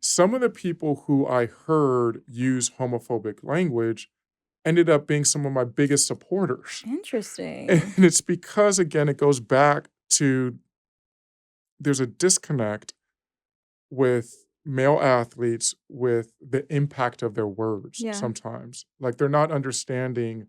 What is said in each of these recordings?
some of the people who I heard use homophobic language ended up being some of my biggest supporters. And Interesting. it's because, again, it goes back to there's a disconnect with male athletes with the impact of their words Yeah. sometimes. Like they're not understanding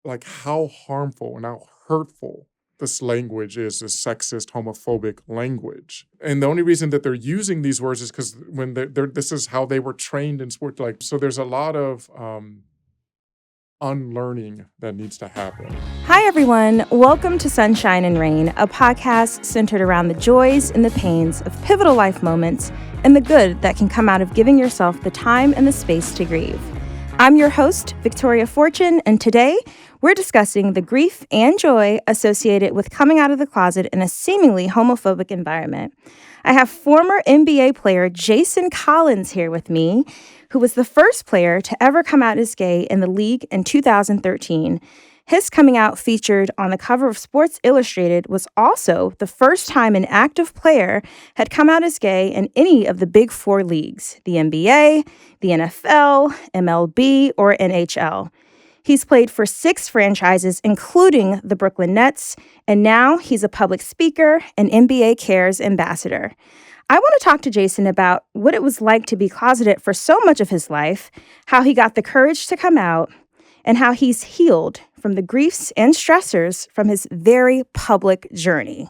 like how harmful and how hurtful this language is, this sexist, homophobic language. And the only reason that they're using these words is because when they're this is how they were trained in sport. Like, so there's a lot of unlearning that needs to happen. Hi, everyone. Welcome to Sunshine and Rain, a podcast centered around the joys and the pains of pivotal life moments and the good that can come out of giving yourself the time and the space to grieve. I'm your host, Victoria Fortune, and today we're discussing the grief and joy associated with coming out of the closet in a seemingly homophobic environment. I have former NBA player Jason Collins here with me, who was the first player to ever come out as gay in the league in 2013. His coming out featured on the cover of Sports Illustrated was also the first time an active player had come out as gay in any of the big four leagues, the NBA, the NFL, MLB, or NHL. He's played for 6 franchises, including the Brooklyn Nets, and now he's a public speaker and NBA Cares ambassador. I want to talk to Jason about what it was like to be closeted for so much of his life, how he got the courage to come out, and how he's healed from the griefs and stressors from his very public journey.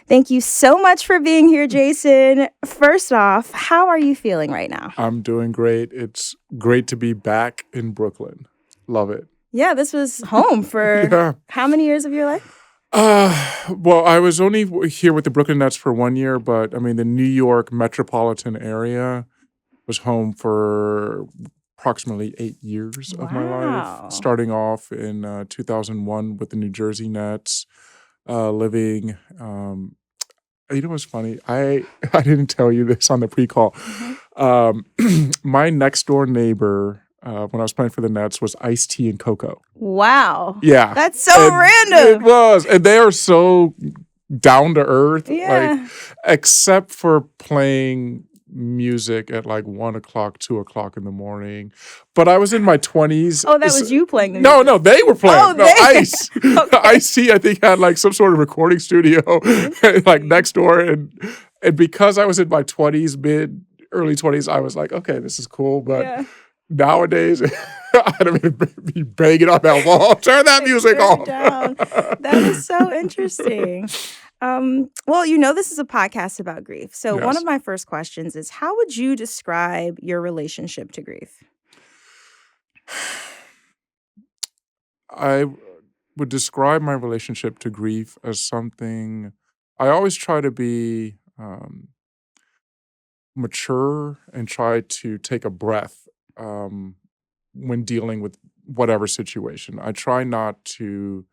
Thank you so much for being here, Jason. First off, how are you feeling right now? I'm doing great. It's great to be back in Brooklyn. Love it. Yeah, this was home for how many years of your life? Well, I was only here with the Brooklyn Nets for 1 year, but I mean, the New York metropolitan area was home for approximately 8 years of my Wow. life, starting off in 2001 with the New Jersey Nets, living. You know what's funny? I didn't tell you this on the pre-call. My next door neighbor, when I was playing for the Nets, was Iced Tea and Cocoa. Wow. Yeah. That's so random. It was. And they are so down to earth. Yeah. Like, except for playing music at like 1 o'clock, 2 o'clock in the morning. But I was in my 20s. Oh, that was you playing the music. No, they were playing. Oh, no, they- Ice. Okay. Ice-T, I think, had like some sort of recording studio like next door. And because I was in my 20s, early 20s, I was like, okay, this is cool. But Yeah. nowadays, I'd be banging on that wall. Turn that music Turn it off. down. That is so interesting. Well, you know, this is a podcast about grief. So one Yes. of my first questions is, how would you describe your relationship to grief? I would describe my relationship to grief as something I always try to be mature and try to take a breath when dealing with whatever situation. I try not to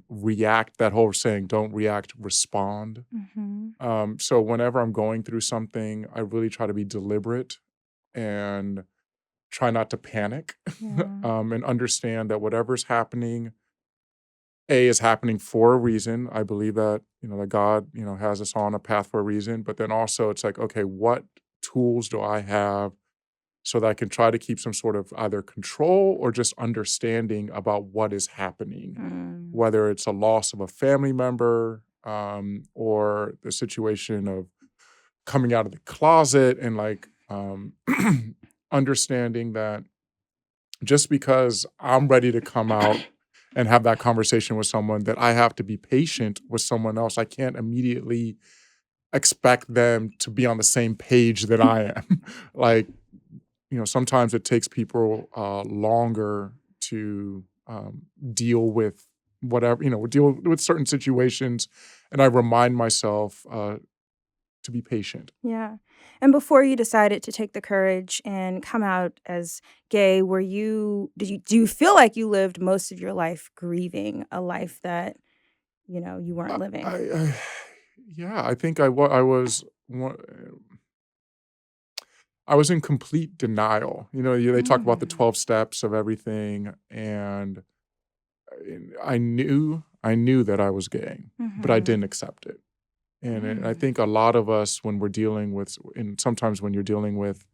react, that whole saying, don't react, respond. Mm-hmm. So whenever I'm going through something, I really try to be deliberate and try not to panic. Yeah. And understand that whatever's happening, is happening for a reason. I believe that, that God, has us on a path for a reason. But then also it's like, okay, what tools do I have so that I can try to keep some sort of either control or just understanding about what is happening, whether it's a loss of a family member, or the situation of coming out of the closet and like understanding that just because I'm ready to come out and have that conversation with someone, that I have to be patient with someone else. I can't immediately expect them to be on the same page that I am. Like, sometimes it takes people longer to deal with whatever, deal with certain situations. And I remind myself to be patient. Yeah. And before you decided to take the courage and come out as gay, do you feel like you lived most of your life grieving a life that, you weren't living? I think I was in complete denial. They talk about the 12 steps of everything, and I knew that I was gay, but I Mhm. didn't accept it. And I think a lot of us, when we're dealing with, and sometimes when you're dealing with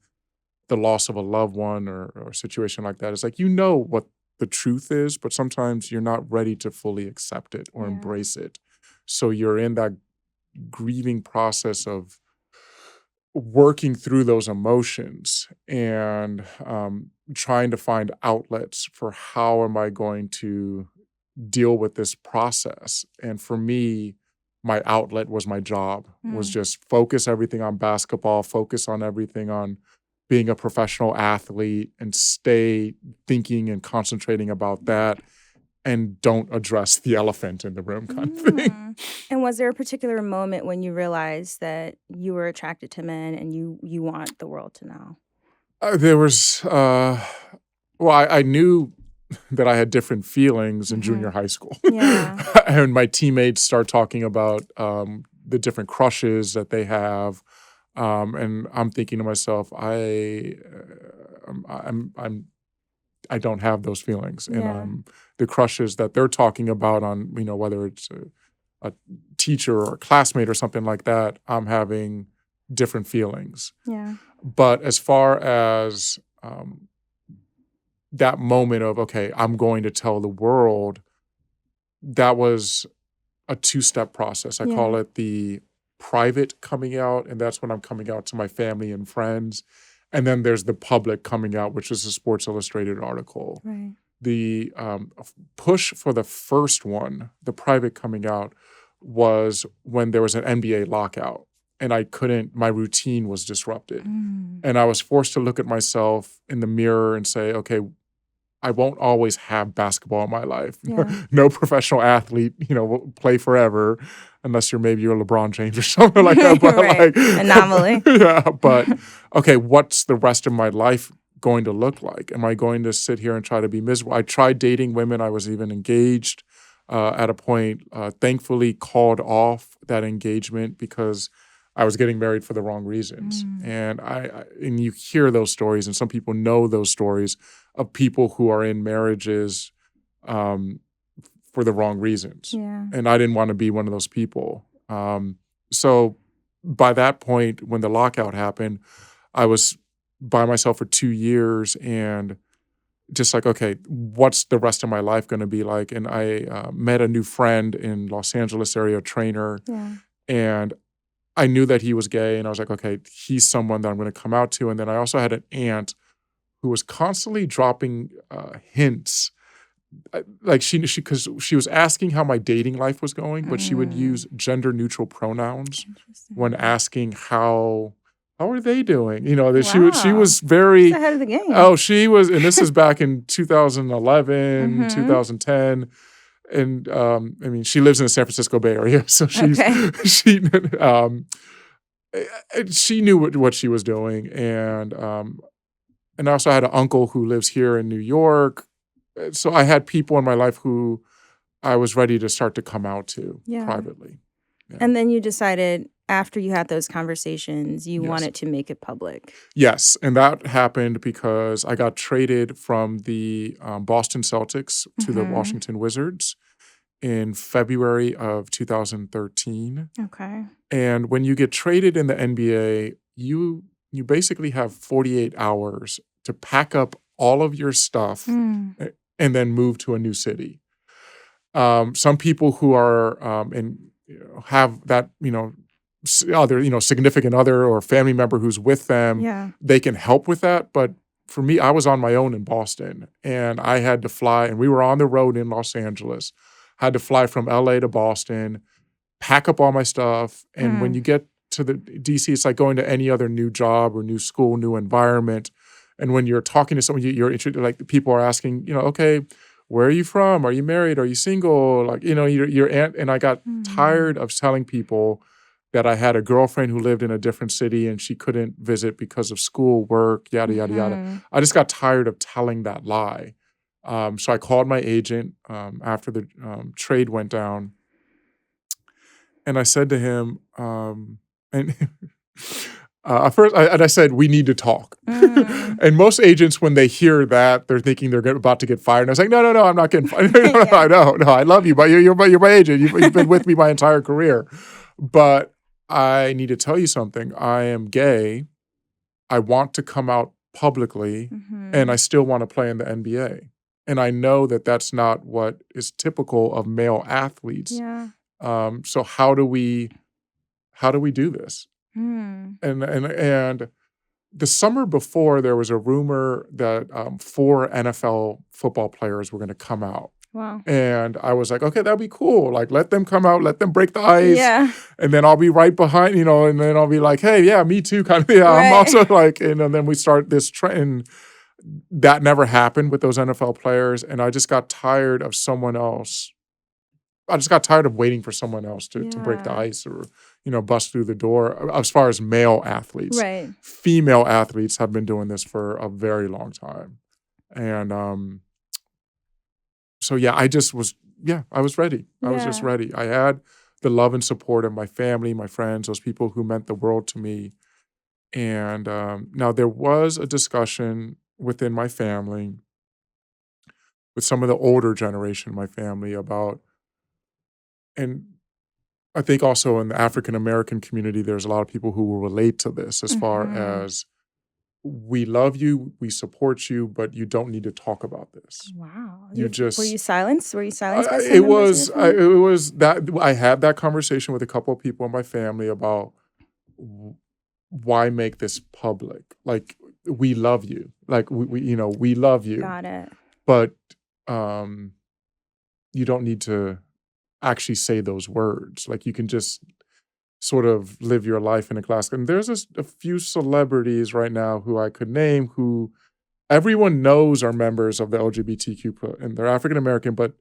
the loss of a loved one or a situation like that, it's like, what the truth is, but sometimes you're not ready to fully accept it or Yeah. embrace it. So you're in that grieving process of working through those emotions and trying to find outlets for how am I going to deal with this process. And for me, my outlet was my job, was just focus everything on basketball, focus on everything on being a professional athlete and stay thinking and concentrating about that and don't address the elephant in the room kind of thing. And was there a particular moment when you realized that you were attracted to men and you want the world to know? There was, I knew that I had different feelings in junior high school. Yeah. And my teammates start talking about the different crushes that they have. And I'm thinking to myself, I don't have those feelings. Yeah. And the crushes that they're talking about on, whether it's a teacher or a classmate or something like that, I'm having different feelings. Yeah. But as far as that moment of, okay, I'm going to tell the world, that was a two-step process. I call it the private coming out, and that's when I'm coming out to my family and friends. And then there's the public coming out, which is a Sports Illustrated article. Right. The push for the first one, the private coming out, was when there was an NBA lockout. And my routine was disrupted. And I was forced to look at myself in the mirror and say, okay, I won't always have basketball in my life. Yeah. No professional athlete, will play forever, unless you're LeBron James or something like that. But Right. Anomaly. Yeah, but okay, what's the rest of my life going to look like? Am I going to sit here and try to be miserable? I tried dating women. I was even engaged at a point. Thankfully, called off that engagement because I was getting married for the wrong reasons. And and you hear those stories, and some people know those stories of people who are in marriages for the wrong reasons. Yeah. And I didn't want to be one of those people. So by that point, when the lockout happened, I was by myself for 2 years and just like, okay, what's the rest of my life going to be like? And I met a new friend in Los Angeles area, trainer, and I knew that he was gay, and I was like, okay, he's someone that I'm going to come out to. And then I also had an aunt who was constantly dropping hints, like because she was asking how my dating life was going, but she would use gender neutral pronouns when asking how are they doing? That she was very She's ahead of the game. Oh, she was, and this is back in 2011, 2010. And I mean, she lives in the San Francisco Bay Area, so she knew what she was doing, and I also had an uncle who lives here in New York, so I had people in my life who I was ready to start to come out to privately. Yeah. And then you decided after you had those conversations, you wanted to make it public. Yes, and that happened because I got traded from the Boston Celtics to the Washington Wizards in February of 2013. Okay. And when you get traded in the NBA, you basically have 48 hours to pack up all of your stuff and then move to a new city. Some people who are have that other significant other or family member who's with them, they can help with that. But for me, I was on my own in Boston, and I had to fly, and we were on the road in Los Angeles. I had to fly from LA to Boston, pack up all my stuff, and when you get to the DC, it's like going to any other new job or new school, new environment. And when you're talking to someone, you're interested, like people are asking, okay, where are you from? Are you married? Are you single? Like, your aunt. And I got tired of telling people that I had a girlfriend who lived in a different city and she couldn't visit because of school, work, yada, yada, yada. I just got tired of telling that lie. So I called my agent after the trade went down. And I said to him, and at first, I said, we need to talk. And most agents, when they hear that, they're thinking they're about to get fired. And I was like, no, I'm not getting fired. No, I love you, but you're my agent. You've been with me my entire career. But I need to tell you something. I am gay. I want to come out publicly, and I still want to play in the NBA. And I know that that's not what is typical of male athletes. Yeah. So how do we do this? Mm. And the summer before, there was a rumor that 4 NFL football players were going to come out. Wow. And I was like, okay, that'd be cool. Like, let them come out, let them break the ice. Yeah. And then I'll be right behind, and then I'll be like, hey, yeah, me too, kind of. Yeah, Right. I'm also like, and then we start this trend. That never happened with those NFL players. And I just got tired of someone else. I just got tired of waiting for someone else to break the Yeah. ice or, bust through the door as far as male athletes. Right. Female athletes have been doing this for a very long time. And so, yeah, I was ready. I was just Yeah. ready. I had the love and support of my family, my friends, those people who meant the world to me. And now there was a discussion within my family with some of the older generation of my family about, and I think also in the African American community, there's a lot of people who will relate to this as far as, we love you, we support you, but you don't need to talk about this. Wow. You Were just you silenced? Were you silenced by some it members of your family? was that I had that conversation with a couple of people in my family about, why make this public? Like, we love you. Like, we love you, Got it. but you don't need to actually say those words. Like, you can just sort of live your life in a class. And there's a few celebrities right now who I could name who everyone knows are members of the LGBTQ, and they're African American, but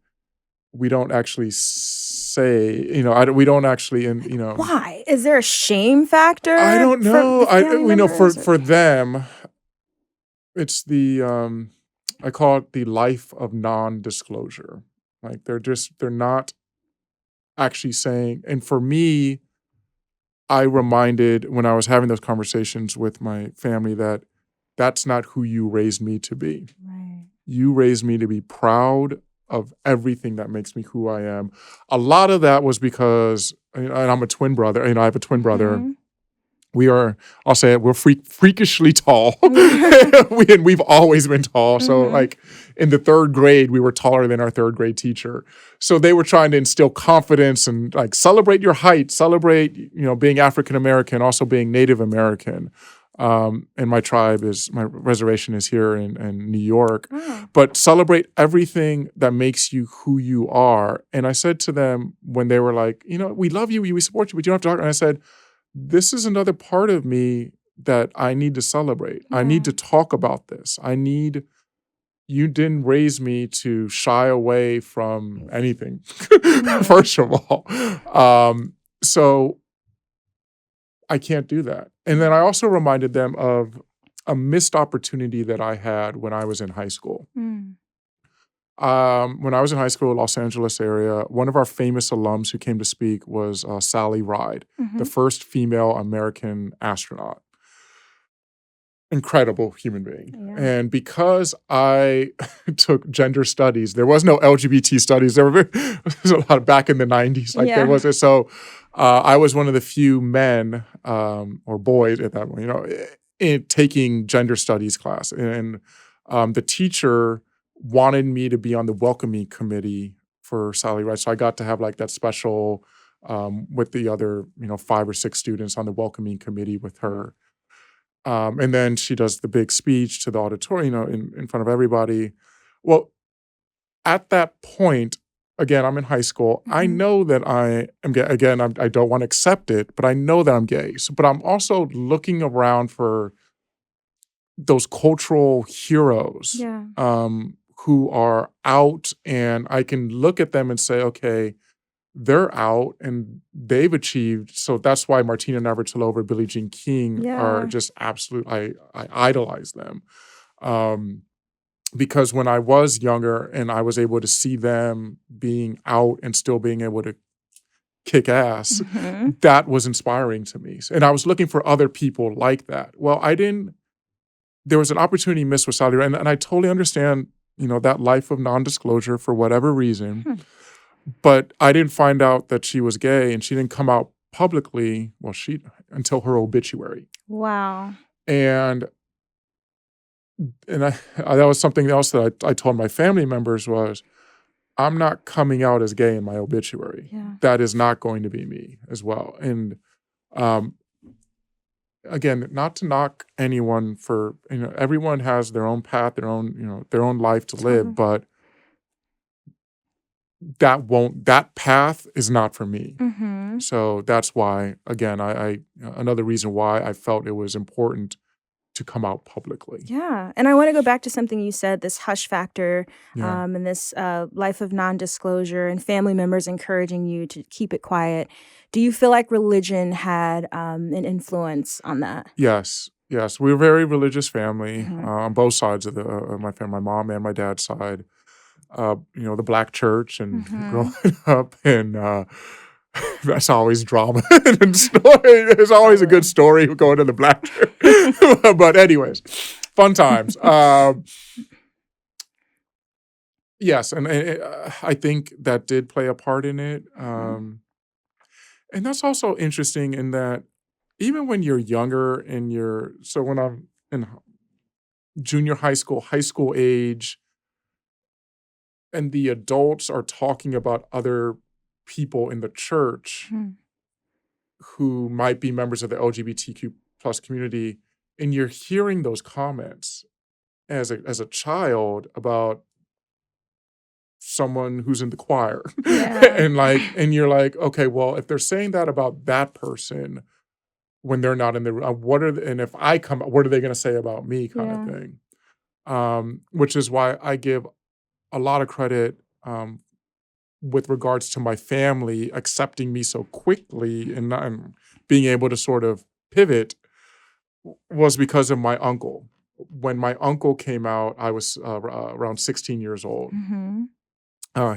we don't actually say, we don't actually, Why? Is there a shame factor? I don't know. For the family members, or- For them, it's the I call it the life of non-disclosure. Like, they're not actually saying. And for me, I reminded when I was having those conversations with my family that that's not who you raised me to be. Right. You raised me to be proud of everything that makes me who I am. A lot of that was because, and I'm a twin brother. I have a twin brother. Mhm. We are, I'll say it, we're freakishly tall. We've always been tall. So like in the 3rd grade, we were taller than our 3rd grade teacher. So they were trying to instill confidence and like celebrate your height, celebrate, being African American, also being Native American. And my reservation is here in New York. Oh. But celebrate everything that makes you who you are. And I said to them when they were like, we love you, we support you, but you don't have to talk. And I said, this is another part of me that I need to celebrate. I need to talk about this. You didn't raise me to shy away from anything, first of all. So I can't do that. And then I also reminded them of a missed opportunity that I had when I was in high school. Mm. When I was in high school, Los Angeles area, one of our famous alums who came to speak was Sally Ride, the first female American astronaut. Incredible human being. Yeah. And because I took gender studies, there was no LGBT studies. There was a lot back in the 90s. There wasn't. So I was one of the few men or boys at that point, taking gender studies class. And the teacher wanted me to be on the welcoming committee for Sally Ride. So I got to have like that special with the other, 5 or 6 students on the welcoming committee with her. And then she does the big speech to the auditorium, in front of everybody. Well, at that point, again, I'm in high school. I know that I am gay. Again, I don't want to accept it, but I know that I'm gay. But I'm also looking around for those cultural heroes who are out, and I can look at them and say, okay, they're out and they've achieved. So that's why Martina Navratilova, Billie Jean King are just absolute. I idolize them. Because when I was younger and I was able to see them being out and still being able to kick ass, that was inspiring to me. And I was looking for other people like that. Well, there was an opportunity missed with Sally, and I totally understand, that life of non-disclosure for whatever reason. But I didn't find out that she was gay, and she didn't come out publicly, well, until her obituary. Wow. And that was something else that I told my family members was, I'm not coming out as gay in my obituary. Yeah. That is not going to be me as well. And again, not to knock anyone for, everyone has their own path, their own life to live, but that path is not for me. Mm-hmm. So that's why, again, I another reason why I felt it was important to come out publicly. Yeah. And I want to go back to something you said, this hush factor, Yeah. and this life of non-disclosure and family members encouraging you to keep it quiet. Do you feel like religion had an influence on that? Yes. We're a very religious family Mhm. on both sides of my family, my mom and my dad's side. The black church and growing up, and that's always drama and story. There's always a good story going to the black church. But anyways, fun times. Yes, and I think that did play a part in it. And that's also interesting in that even when you're younger and so when I'm in junior high school age, and the adults are talking about other people in the church who might be members of the LGBTQ plus community, and you're hearing those comments as a child about someone who's in the choir. Yeah. and you're like, okay, well, if they're saying that about that person when they're not in the and if I come, what are they going to say about me, kind of thing. Which is why I give a lot of credit with regards to my family accepting me so quickly and being able to sort of pivot was because of my uncle. When my uncle came out, I was around 16 years old.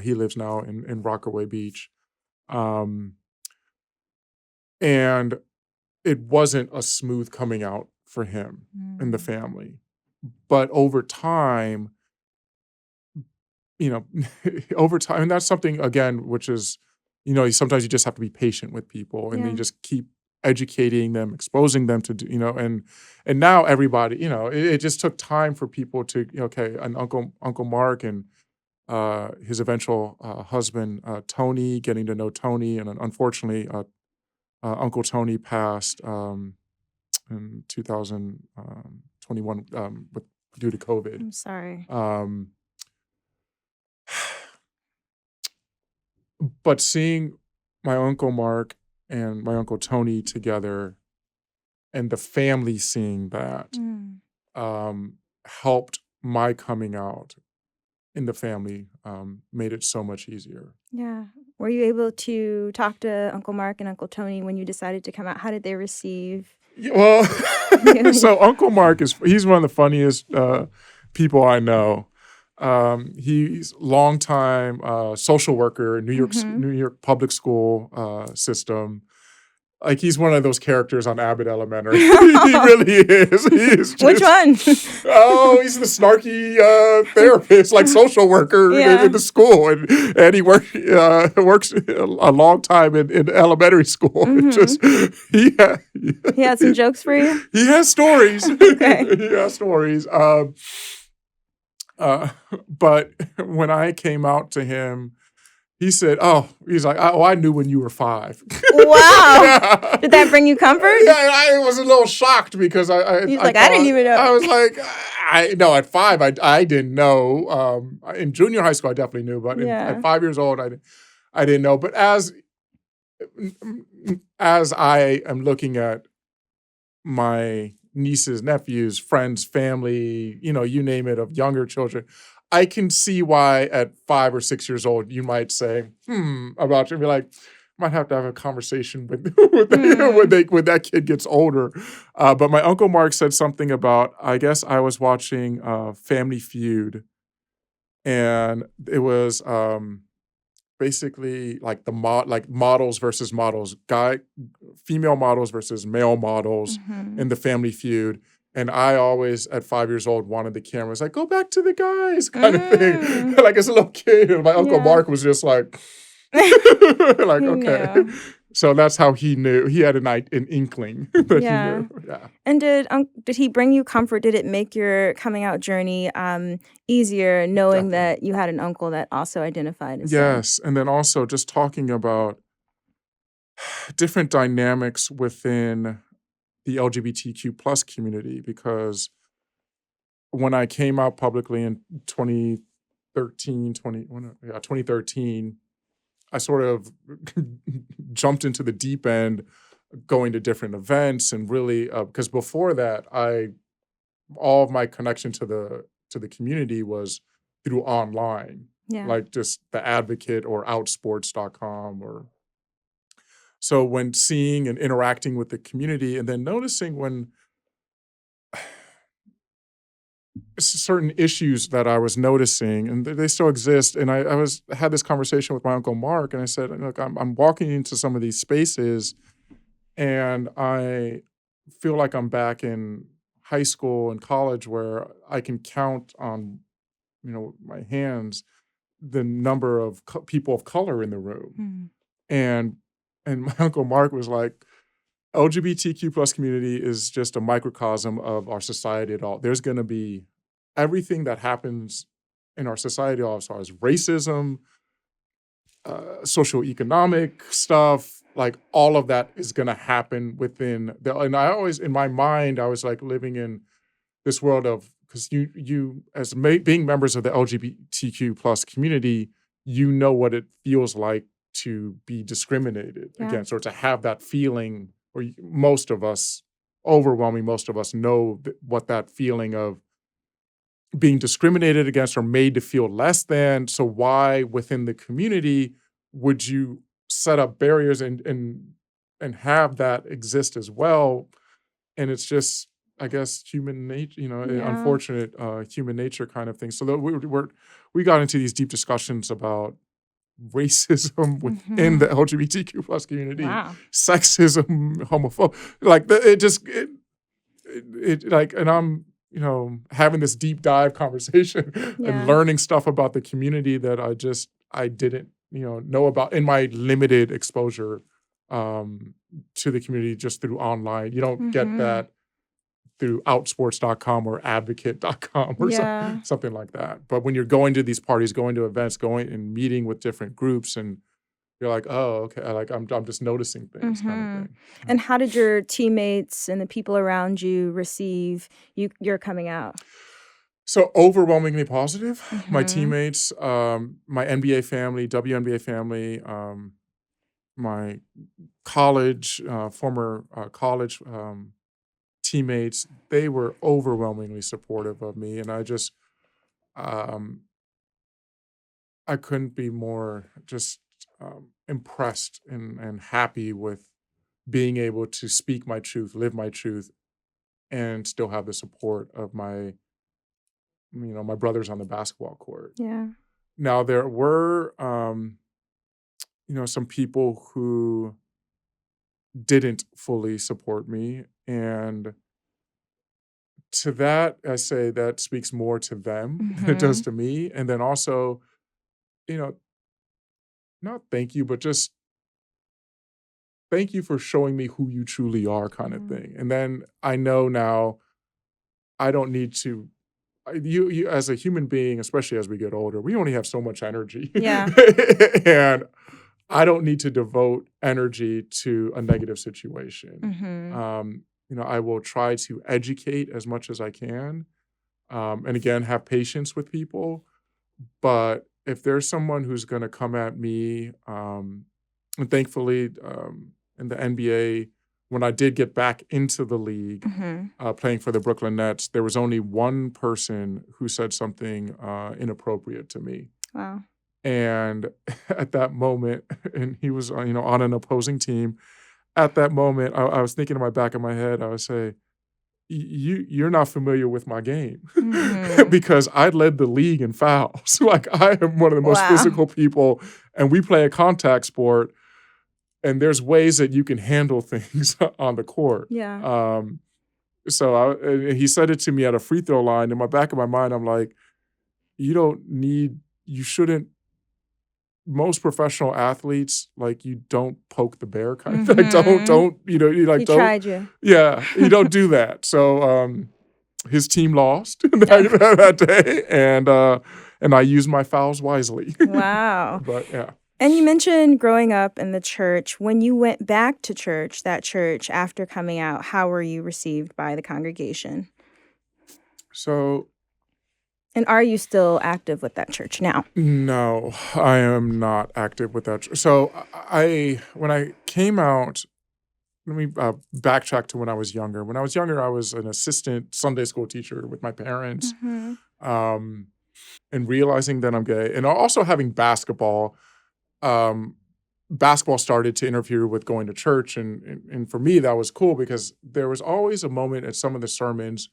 He lives now in Rockaway Beach. And it wasn't a smooth coming out for him in the family. But over time, and that's something, again, which is, sometimes you just have to be patient with people and then you just keep educating them, exposing them to, and now everybody, it just took time for people to, okay, and Uncle Mark and his eventual husband, Tony, getting to know Tony. And unfortunately, Uncle Tony passed in 2021 due to COVID. I'm sorry. But seeing my Uncle Mark and my Uncle Tony together and the family seeing that helped my coming out in the family, made it so much easier. Yeah. Were you able to talk to Uncle Mark and Uncle Tony when you decided to come out? How did they receive? Well, so Uncle Mark he's one of the funniest people I know. He's longtime social worker in New York public school system. Like, he's one of those characters on Abbott Elementary. He really is. He is just, which one? He's the snarky therapist, like social worker in the school, and he works a long time in elementary school. Just he had some jokes for you. He has stories. Okay. He has stories. But when I came out to him, he said, he's like, I knew when you were 5. Wow. Yeah. Did that bring you comfort? Yeah, I was a little shocked because I didn't even know. I was like, at 5, I didn't know. In junior high school, I definitely knew, but at 5 years old, I didn't know. But as I am looking at my nieces, nephews, friends, family, you name it, of younger children, I can see why at 5 or 6 years old you might say, about you, and be like, might have to have a conversation when that kid gets older. But my Uncle Mark said something about, I guess I was watching Family Feud, and it was basically like models versus models, female models versus male models in the Family Feud. And I always, at 5 years old, wanted the cameras like, go back to the guys, kind of thing. Like, as a little kid, and my Uncle Mark was just like, like, okay. So that's how he knew. He had an inkling that he Yeah. knew. Yeah. And did he bring you comfort? Did it make your coming out journey easier knowing Definitely. that you had an uncle that also identified as so? Yes. And then also just talking about different dynamics within the LGBTQ plus community, because when I came out publicly in 2013, I sort of jumped into the deep end, going to different events and really because before that, all of my connection to the community was through online, Yeah. like just the Advocate or outsports.com. Or so when seeing and interacting with the community, and then noticing when certain issues that I was noticing, and they still exist. And I had this conversation with my uncle Mark, and I said, "Look, I'm walking into some of these spaces, and I feel like I'm back in high school and college, where I can count on my hands the number of people of color in the room." Mm. And my uncle Mark was like, LGBTQ plus community is just a microcosm of our society at all. There's going to be everything that happens in our society, all as far as racism, socioeconomic stuff, like all of that is going to happen within the. And I always, in my mind, I was like living in this world of, because you as being members of the LGBTQ plus community, you know what it feels like to be discriminated Yeah. against, or to have that feeling, or most of us, overwhelming most of us know what that feeling of being discriminated against or made to feel less than. So why within the community would you set up barriers and have that exist as well? And it's just, I guess, human nature, Yeah. unfortunate human nature kind of thing. So that we got into these deep discussions about racism within the Mhm. LGBTQ plus community, Wow. sexism, homophobia, like like, and I'm having this deep dive conversation and Yeah. learning stuff about the community that I didn't know about in my limited exposure to the community just through online. You don't get Mhm. that through outsports.com or advocate.com or Yeah. something like that. But when you're going to these parties, going to events, going and meeting with different groups, and you're like, oh, okay, like I'm just noticing things kind of Mhm. thing. Yeah. And how did your teammates and the people around you receive your coming out? So overwhelmingly positive. My Mhm. teammates, my NBA family, WNBA family, my college, former college teammates, they were overwhelmingly supportive of me. And um, I couldn't be more just impressed and happy with being able to speak my truth, live my truth, and still have the support of my brothers on the basketball court. Yeah. Now there were some people who didn't fully support me, and to that I say that speaks more to them than it does Mhm. to me. And then also, you know, not thank you, but just thank you for showing me who you truly are, kind of Mm. thing. And then I know now I don't need to. You as a human being, especially as we get older, we only have so much energy, Yeah. and I don't need to devote energy to a negative situation. Mhm. I will try to educate as much as I can, and again, have patience with people. But if there's someone who's going to come at me, and thankfully, in the NBA, when I did get back into the league, Mhm. playing for the Brooklyn Nets, there was only one person who said something inappropriate to me. Wow. And at that moment, and he was on an opposing team. At that moment, I was thinking in my back of my head, I would say, You're not familiar with my game," Mhm. because I led the league in fouls. Like, I am one of the most Wow. physical people, and we play a contact sport, and there's ways that you can handle things on the court. Yeah. And he said it to me at a free throw line. In my back of my mind, I'm like, you shouldn't most professional athletes, like, you don't poke the bear kind of like, Mhm. you like, He don't tried you. yeah, you don't do that. So, his team lost Oh, that day, and I used my fouls wisely. wow. But, yeah. And you mentioned growing up in the church. When you went back to church, that church, after coming out, how were you received by the congregation? So, And are you still active with that church now? no, I am not active with that. So, when I came out let me, backtrack to when I was younger. When I was younger, I was an assistant Sunday school teacher with my parents, Mhm. um, and realizing that I'm gay, and also having basketball. Um, basketball started to interfere with going to church, and for me, that was cool because there was always a moment at some of the sermons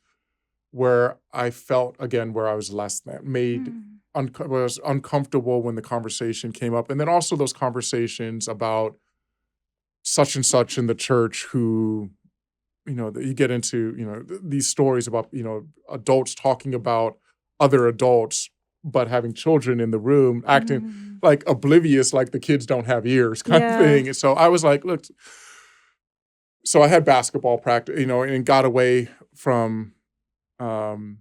where I felt, again, where I was less than, Mm. was uncomfortable when the conversation came up, and then also those conversations about such and such in the church who you get into, these stories about, adults talking about other adults, but having children in the room acting Mm. like oblivious, like the kids don't have ears kind of Yeah. thing. And so I was like, look, so I had basketball practice, and got away from um,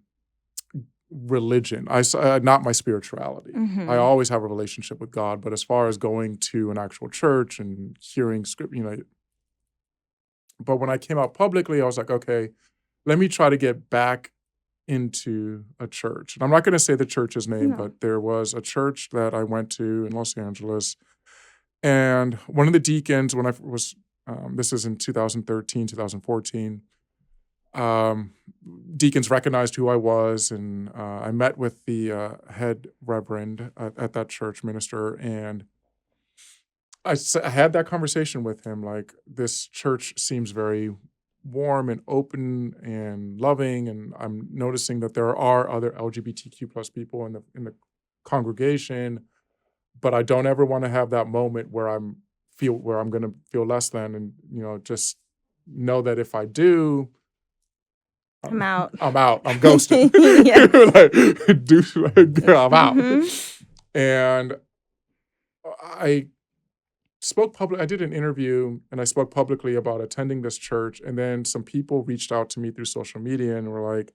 religion. Not my spirituality. I Mhm. always have a relationship with God, but as far as going to an actual church and hearing script, but when I came out publicly, I was like, okay, let me try to get back into a church. And I'm not going to say the church's name, No. but there was a church that I went to in Los Angeles. And one of the deacons, when I was, this is in 2013, 2014, um, deacons recognized who I was. And I met with the head reverend at that church minister. And I had that conversation with him, like, this church seems very warm and open and loving, and I'm noticing that there are other LGBTQ plus people in the congregation, but I don't ever want to have that moment where I'm gonna feel less than, and just know that if I do, I'm I'm, out. I'm out. I'm ghosted. Yes. Like, I'm out. Mhm. And I I did an interview and I spoke publicly about attending this church. And then some people reached out to me through social media and were like,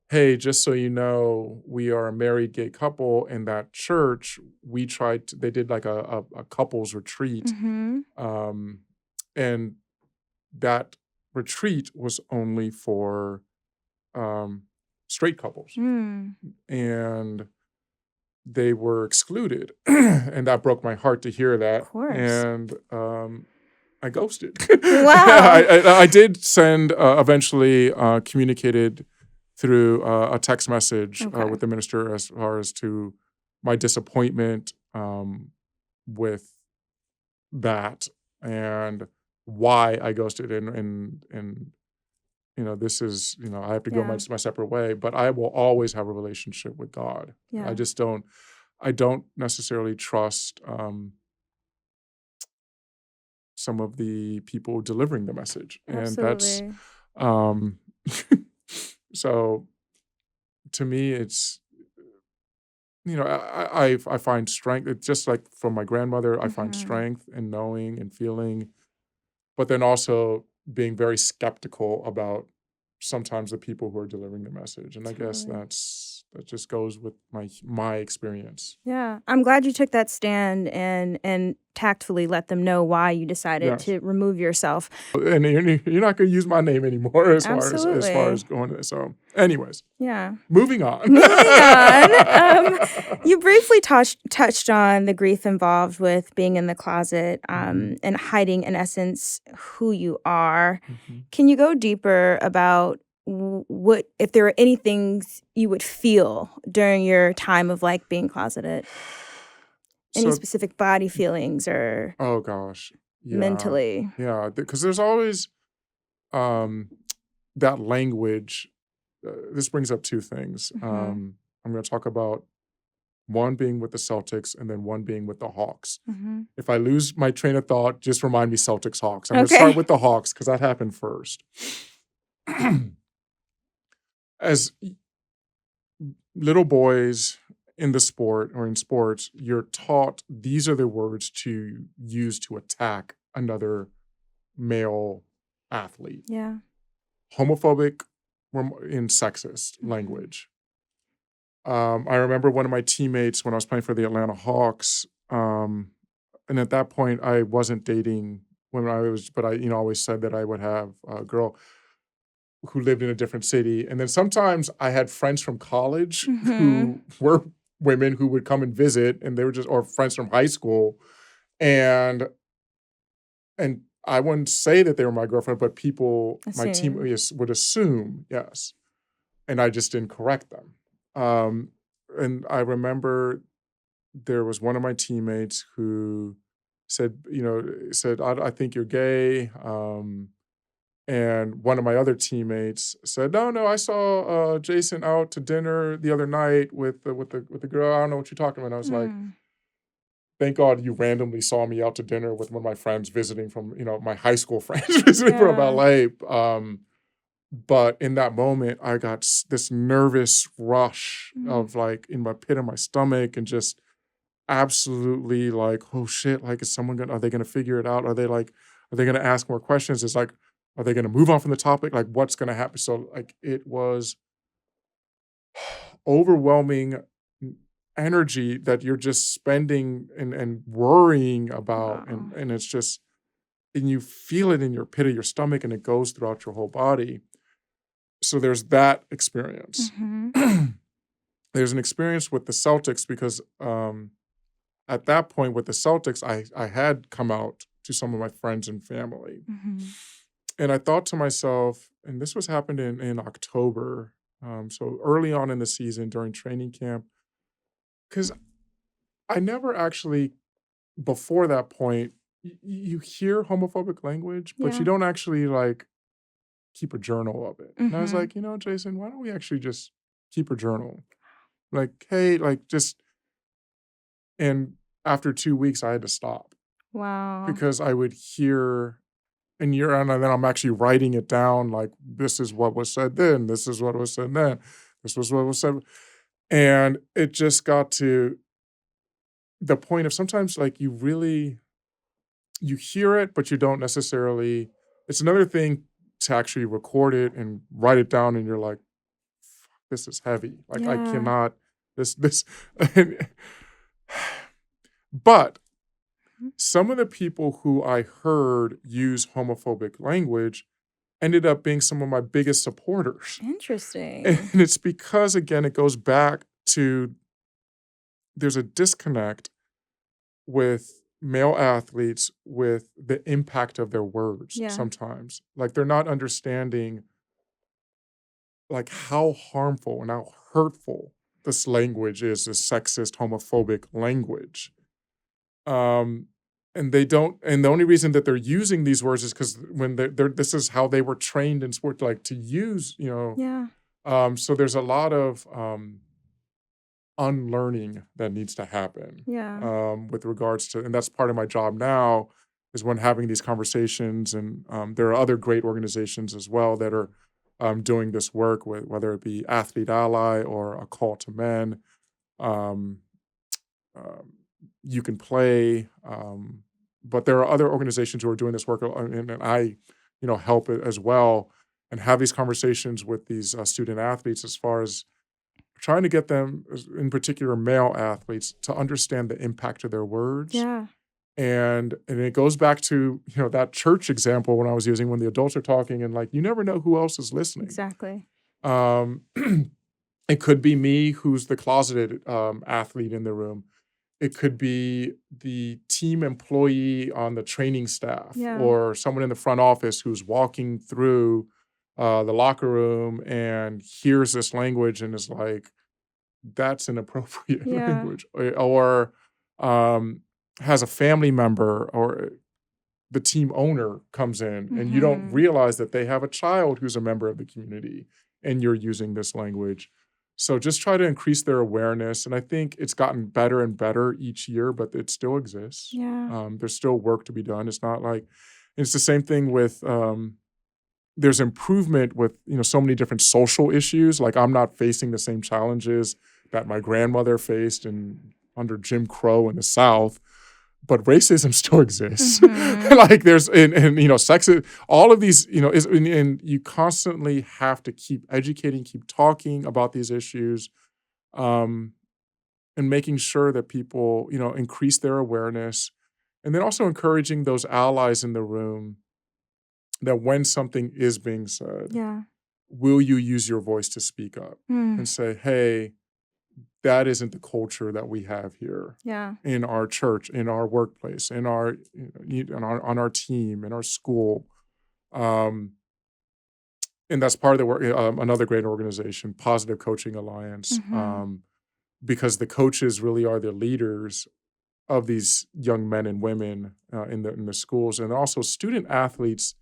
hey, just so you know, we are a married gay couple. In that church, they did like a couples retreat. Mhm. Um, and that retreat was only for um, straight couples. Mm. And they were excluded. And that broke my heart to hear Of that. course. And I ghosted. Wow. I did send, eventually communicated through a text message Okay. with the minister as far as to my disappointment with that and why I ghosted. And this is, I have to go Yeah. my separate way, but I will always have a relationship with God. I Yeah. just don't, I don't necessarily trust some of the people delivering the message. And that's Absolutely. um so to me it's I find strength. It's just like from my grandmother, I find Mhm. strength in knowing and feeling, but then also being very skeptical about sometimes the people who are delivering the message. And I guess Totally. that just goes with my experience. Yeah. I'm glad you took that stand and tactfully let them know why you decided Yes. to remove yourself. And you're not going to use my name anymore as far as Absolutely. going. So anyways, Yeah. moving on. Moving on, you briefly touched on the grief involved with being in the closet, Mhm, and hiding, in essence, who you are. mhm. Can you go deeper about what if there are any things you would feel during your time of, like, being closeted? Any So, specific body feelings or oh gosh, yeah, mentally? yeah, because there's always um, that language. This brings up two things. Mhm, I'm going to talk about one being with the Celtics and then one being with the Hawks. mhm. If I lose my train of thought, just remind me Celtics Hawks. I'm going to start Okay. with the Hawks because that happened first. As little boys in the sport or in sports, you're taught these are the words to use to attack another male athlete. Yeah. Homophobic in sexist Mhm. language. I remember one of my teammates when I was playing for the Atlanta Hawks, and at that point I wasn't dating when I was, but I, always said that I would have a girl who lived in a different city. And then sometimes I had friends from college Mhm. who were women who would come and visit, and they were just, or friends from high school. And I wouldn't say that they were my girlfriend, but people, my team Assume. would assume, yes. And I just didn't correct them. And I remember there was one of my teammates who said, I think you're gay. And one of my other teammates said, "No, no, I saw Jason out to dinner the other night with the girl. I don't know what you're talking about." And I was like, Mm. "Thank God you randomly saw me out to dinner with one of my friends visiting from, my high school friends visiting from Yeah. LA." But in that moment, I got this nervous rush Mm. of like in my pit of my stomach and just absolutely like, "Oh shit, like are they gonna figure it out? Are they gonna ask more questions? It's like, are they gonna move on from the topic? Like what's gonna happen?" So like it was overwhelming energy that you're just spending and worrying about Wow. and it's just and you feel it in your pit of your stomach and it goes throughout your whole body. So there's that experience. Mhm. There's an experience with the Celtics because at that point with the Celtics, I had come out to some of my friends and family. Mhm. And I thought to myself, and this was happened in October, so early on in the season during training camp, because I never actually, before that point, you hear homophobic language, but you Yeah. don't actually like keep a journal of it. And I was Mhm. like, Jason, why don't we actually just keep a journal? Like, hey, like just, and after 2 weeks, I had to stop Wow. because I would hear and then I'm actually writing it down, like, this is what was said then, this is what was said then, this was what was said. And it just got to the point of sometimes, like, you hear it, but you don't necessarily it's another thing to actually record it and write it down, and you're like, "Fuck, this is heavy. Like, I Yeah. cannot this" but Mhm. some of the people who I heard use homophobic language ended up being some of my biggest supporters. And Interesting. it's because, again, it goes back to there's a disconnect with male athletes with the impact of their words Yeah. sometimes. Like they're not understanding like how harmful and how hurtful this language is, this sexist, homophobic language. Um, and they don't, and the only reason that they're using these words is because when this is how they were trained in sport, like to use, Yeah. so there's a lot of unlearning that needs to happen Yeah. with regards to, and that's part of my job now is when having these conversations. And there are other great organizations as well that are doing this work with whether it be Athlete Ally or A Call to Men. Um, um, you can play, but there are other organizations who are doing this work, and I, help it as well, and have these conversations with these student athletes as far as trying to get them, in particular male athletes, to understand the impact of their words. Yeah. And it goes back to, that church example when I was using when the adults are talking and like you never know who else is listening. Exactly. Um, it could be me who's the closeted athlete in the room. It could be the team employee on the training staff Yeah. or someone in the front office who's walking through the locker room and hears this language and is like, that's inappropriate Yeah. language, or has a family member or the team owner comes in and you don't Mhm. realize that they have a child who's a member of the community and you're using this language. So just try to increase their awareness. And I think it's gotten better and better each year, but it still exists. Yeah. There's still work to be done. It's not like it's the same thing with there's improvement with so many different social issues. Like I'm not facing the same challenges that my grandmother faced under Jim Crow in the South, but racism still exists. Like there's, and sex, all of these, and you constantly have to keep educating, keep talking about these issues, and making sure that people, increase their awareness, and then also encouraging those allies in the room that when something is being said, Yeah. will you use your voice to speak up and say, hey, that isn't the culture that we have here in our church, in our workplace, on our team, in our school. And that's part of the work. Another great organization, Positive Coaching Alliance, because the coaches really are the leaders of these young men and women in the schools, and also student athletes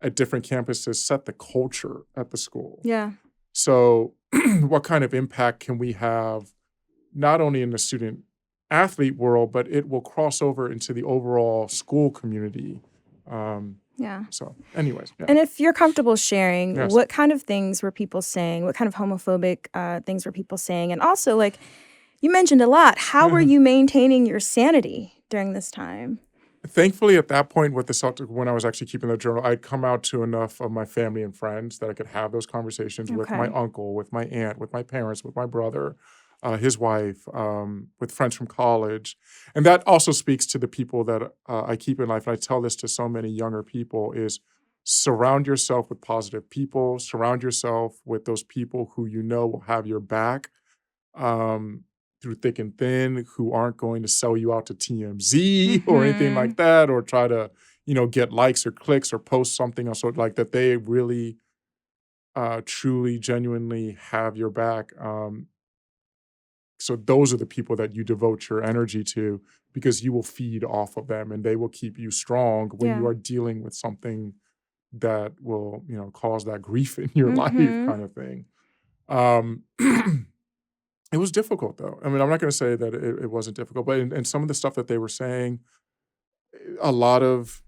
at different campuses set the culture at the school. Yeah. So what kind of impact can we have not only in the student athlete world, but it will cross over into the overall school community. So anyways. Yeah. And if you're comfortable sharing, Yes. what kind of things were people saying? What kind of homophobic things were people saying? And also, like, you mentioned a lot. How were you maintaining your sanity during this time? Thankfully, at that point with the Celtics, when I was actually keeping the journal, I'd come out to enough of my family and friends that I could have those conversations with my uncle, with my aunt, with my parents, with my brother, his wife, with friends from college. And that also speaks to the people that I keep in life. And I tell this to so many younger people is surround yourself with positive people, surround yourself with those people who will have your back through thick and thin, who aren't going to sell you out to TMZ or anything like that, or try to, get likes or clicks or post something else, so like that they really truly, genuinely have your back. So those are the people that you devote your energy to, because you will feed off of them and they will keep you strong when you are dealing with something that will, cause that grief in your life kind of thing. It was difficult though. I mean, I'm not going to say that it wasn't difficult, but in some of the stuff that they were saying, a lot of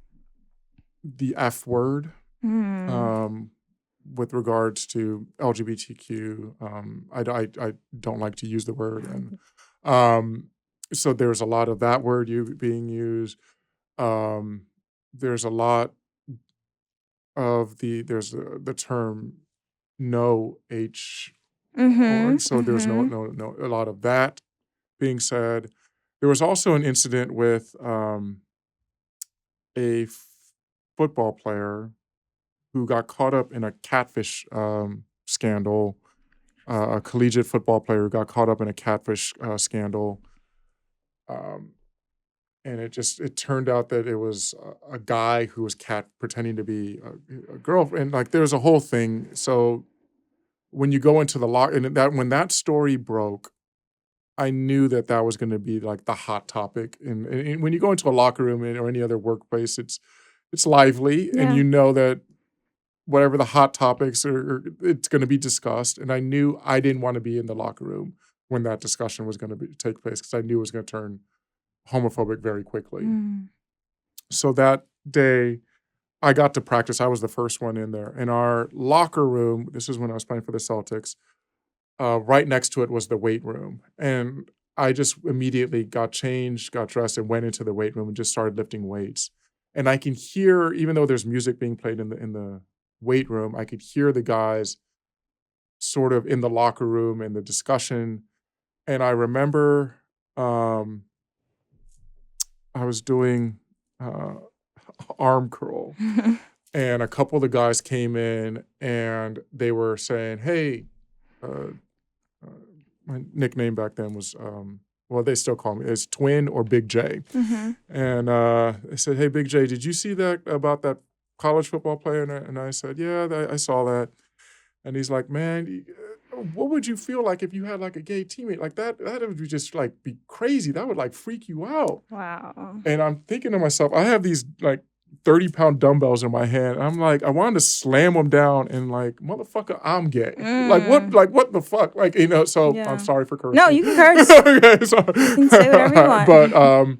the F word, with regards to LGBTQ. I don't like to use the word. And so there's a lot of that word being used. There's a lot of there's the term no H word. So there's no a lot of that being said. There was also an incident with a football player who got caught up in a catfish scandal, a collegiate football player who got caught up in a catfish scandal. And it turned out that it was a guy who was pretending to be a girlfriend. Like there's a whole thing. So when you go into the when that story broke, I knew that was going to be like the hot topic. And when you go into a locker room or any other workplace, it's lively, and you know that whatever the hot topics are, it's going to be discussed. And I knew I didn't want to be in the locker room when that discussion was going to take place, because I knew it was going to turn homophobic very quickly. So that day, I got to practice. I was the first one in there. In our locker room, this is when I was playing for the Celtics, right next to it was the weight room. And I just immediately got changed, got dressed, and went into the weight room and just started lifting weights. And I can hear, even though there's music being played in the weight room, I could hear the guys sort of in the locker room and the discussion. And I remember I was doing arm curl, and a couple of the guys came in and they were saying, hey, my nickname back then was, they still call me, it's Twin or Big J. And they said, hey, Big J, did you see that about that college football player? And I said, yeah, I saw that. And he's like, man, what would you feel like if you had like a gay teammate like that? That would just like be crazy. That would like freak you out. Wow. And I'm thinking to myself, I have these like 30-pound dumbbells in my hand. I'm like, I wanted to slam them down and like, motherfucker, I'm gay. Like what the fuck? Like, so I'm sorry for cursing. No, you can curse. Okay, sorry. You can say whatever you want.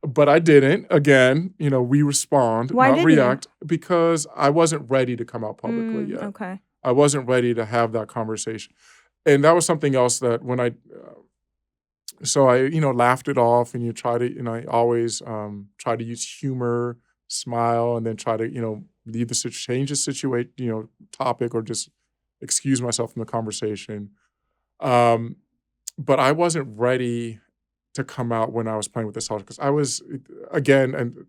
But I didn't. Again, we respond, Why not didn't react, because I wasn't ready to come out publicly yet. Okay. I wasn't ready to have that conversation. And that was something else that when so I, laughed it off, and I always try to use humor, smile, and then try to, leave change the situation, topic, or just excuse myself from the conversation. Um, but I wasn't ready to come out when I was playing with the Celtics, 'cause I was again, and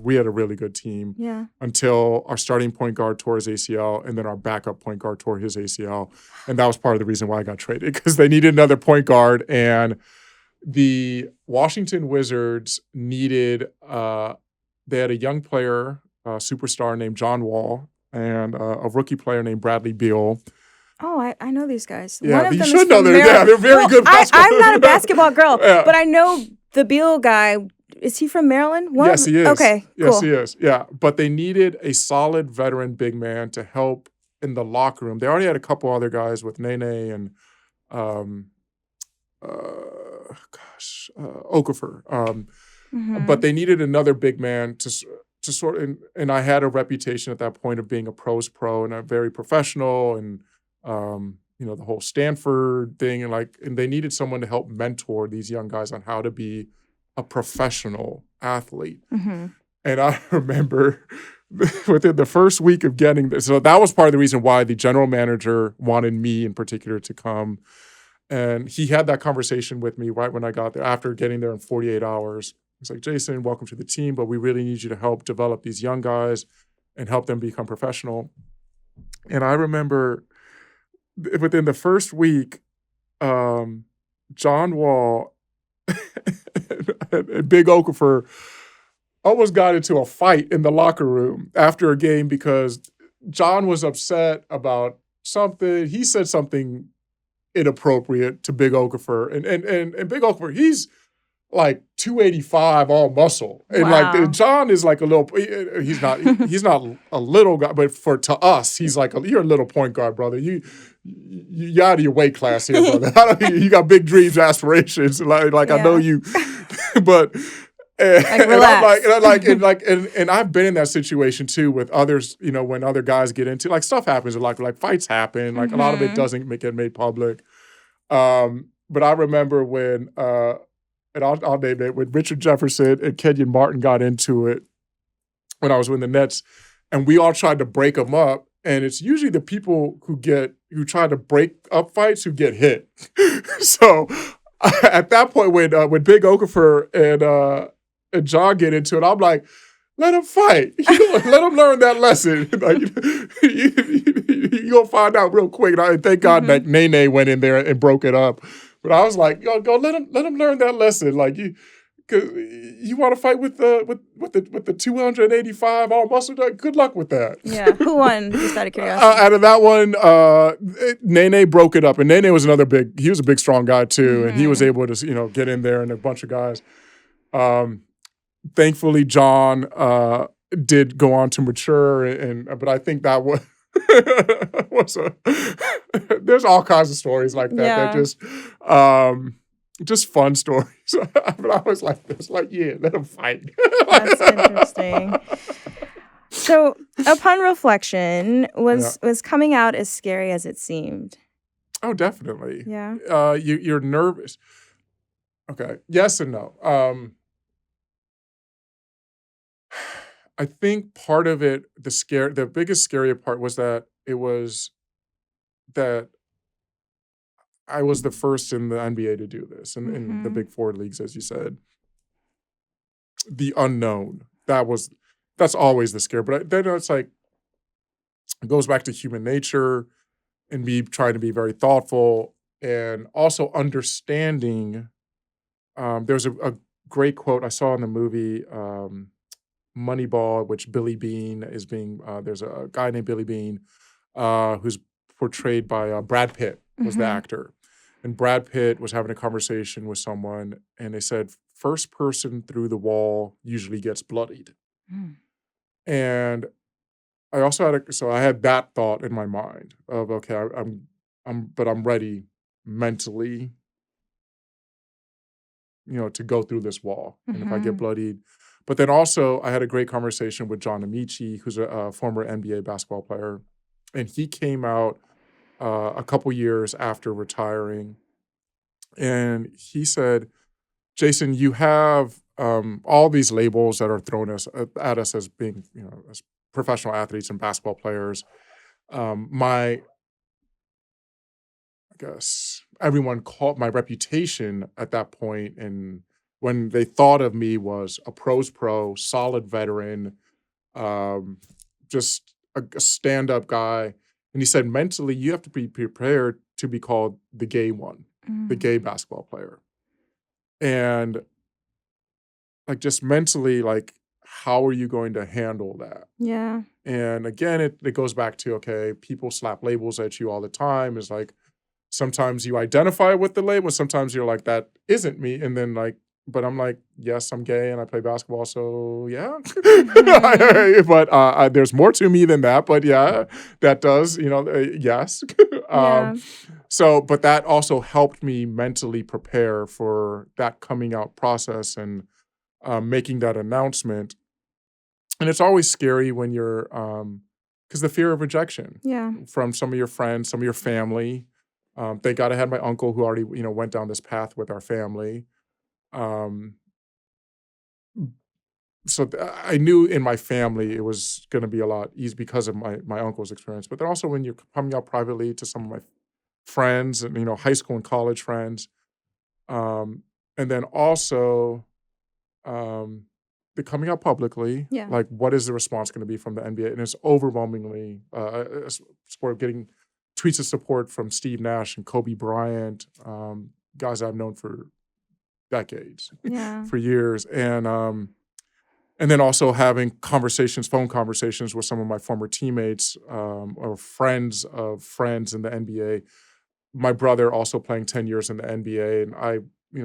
we had a really good team Yeah. until our starting point guard tore his ACL, and then our backup point guard tore his ACL, and that was part of the reason why I got traded, because they needed another point guard, and the Washington Wizards needed, they had a young player, a superstar named John Wall, and a rookie player named Bradley Beal. Oh, I know these guys. Yeah, One of you them is should know from they're Maryland. they're very Well, good basketball. I'm not a basketball girl, Yeah. but I know the Beal guy. Is he from Maryland? Yes, he is. Okay, Yes, cool. he is. Yeah, but they needed a solid veteran big man to help in the locker room. They already had a couple other guys with Nene and, um, Okafor. But they needed another big man to sort of, and I had a reputation at that point of being a pro's pro and a very professional, and the whole Stanford thing, and they needed someone to help mentor these young guys on how to be a professional athlete. And I remember within the first week of getting this, so that was part of the reason why the general manager wanted me in particular to come. And he had that conversation with me right when I got there, after getting there in 48 hours. He's like, Jason, welcome to the team, but we really need you to help develop these young guys and help them become professional. And I remember within the first week, John Wall and Big Okafor almost got into a fight in the locker room after a game because John was upset about something. He said something inappropriate to Big Okafor, and Big Okafor, he's like 285, all muscle, and Wow. John is like a little. He's not a little guy, but to us, he's like you're a little point guard, brother. You out of your weight class here, brother. You got big dreams, aspirations. Like I know you, but. Relax. And I've been in that situation too with others, when other guys get into stuff happens, like fights happen, a lot of it doesn't get made public. But I remember when, and I'll name it, when Richard Jefferson and Kenyon Martin got into it when I was with the Nets, and we all tried to break them up. And it's usually the people who try to break up fights who get hit. So at that point, when Big Okafor and John get into it, I'm like, let them fight. Let them learn that lesson. You're going to find out real quick. And thank God that Nene went in there and broke it up. But I was like, go let them learn that lesson. Because you want to fight with the 285 all muscle, good luck with that. Yeah. Who won? Just out of curiosity. Out of that one, Nene broke it up. And Nene was he was a big, strong guy too. And he was able to, get in there and a bunch of guys. Thankfully, John did go on to mature, but I think that was there's all kinds of stories like that. Yeah. That just fun stories. But I was like this, yeah, let them fight. That's interesting. So, upon reflection, was coming out as scary as it seemed? Oh, definitely. Yeah. You're nervous. Okay. Yes and no. I think part of it, the biggest scary part was that I was the first in the NBA to do this, in the big four leagues, as you said. The unknown, that's always the scare. But then it's it goes back to human nature and me trying to be very thoughtful and also understanding. There's a great quote I saw in the movie Moneyball, which Billy Bean is being, there's a guy named Billy Bean who's portrayed by Brad Pitt was the actor. And Brad Pitt was having a conversation with someone, and they said, first person through the wall usually gets bloodied. And I also I had that thought in my mind of, okay, but I'm ready mentally, to go through this wall. And if I get bloodied. But then also I had a great conversation with John Amici, who's a former NBA basketball player. And he came out a couple years after retiring. And he said, Jason, you have all these labels that are thrown at us as being, as professional athletes and basketball players. I guess everyone called my reputation at that point, and when they thought of me was a pro's pro, solid veteran, um, just a stand-up guy. And he said, mentally, you have to be prepared to be called the gay one, the Mm. gay basketball player. And like just mentally, like, how are you going to handle that? Yeah. And again, it goes back to, okay, people slap labels at you all the time. It's like sometimes you identify with the label, sometimes you're like, that isn't me. And then like, but I'm like, yes, I'm gay and I play basketball, so yeah. Mhm. But there's more to me than that. But yeah, that does, yes. Yeah. But that also helped me mentally prepare for that coming out process and making that announcement. And it's always scary when you're, because the fear of rejection Yeah. from some of your friends, some of your family. Thank God I had my uncle who already, went down this path with our family. Um, I knew in my family it was going to be a lot easier because of my uncle's experience. But then also when you're coming out privately to some of my friends and high school and college friends, um, and then also um, the coming out publicly, Yeah. like what is the response going to be from the NBA? And it's overwhelmingly support, getting tweets of support from Steve Nash and Kobe Bryant, guys I've known for decades, Yeah. for years, and then also having phone conversations with some of my former teammates or friends of friends in the NBA. My brother also playing 10 years in the NBA, and I,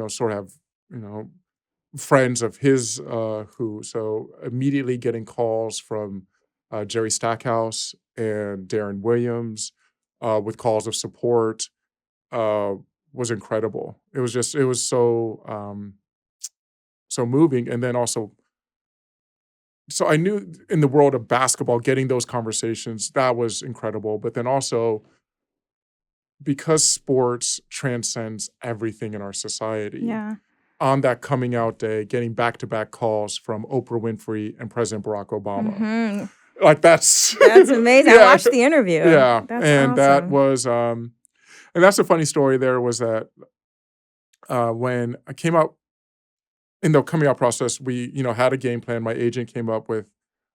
sort of have, friends of his so immediately getting calls from Jerry Stackhouse and Darren Williams with calls of support uh, was incredible. It was so moving. And then also, so I knew in the world of basketball, getting those conversations, that was incredible. But then also, because sports transcends everything in our society, Yeah. on that coming out day, getting back-to-back calls from Oprah Winfrey and President Barack Obama. Mhm. Like that's That's amazing. I yeah, watched the interview. yeah. That's And that awesome. was and that's a funny story there was that when I came out in the coming out process, we, had a game plan. My agent came up with,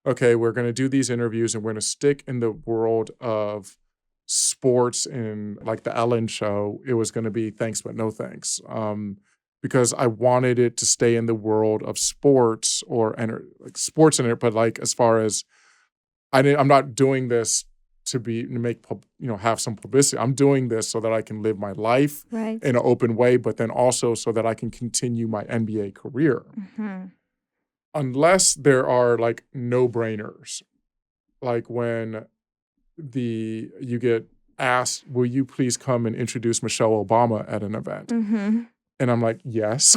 okay, we're gonna do these interviews and we're gonna stick in the world of sports and like the Ellen show. It was gonna be thanks but no thanks. Because I wanted it to stay in the world of sports or like sports in it, but like as far as I'm not doing this to make have some publicity. I'm doing this so that I can live my life Right. in an open way, but then also so that I can continue my NBA career. Mhm. Unless there are like no-brainers, like when you get asked, "Will you please come and introduce Michelle Obama at an event?" Mhm. And I'm like, "Yes."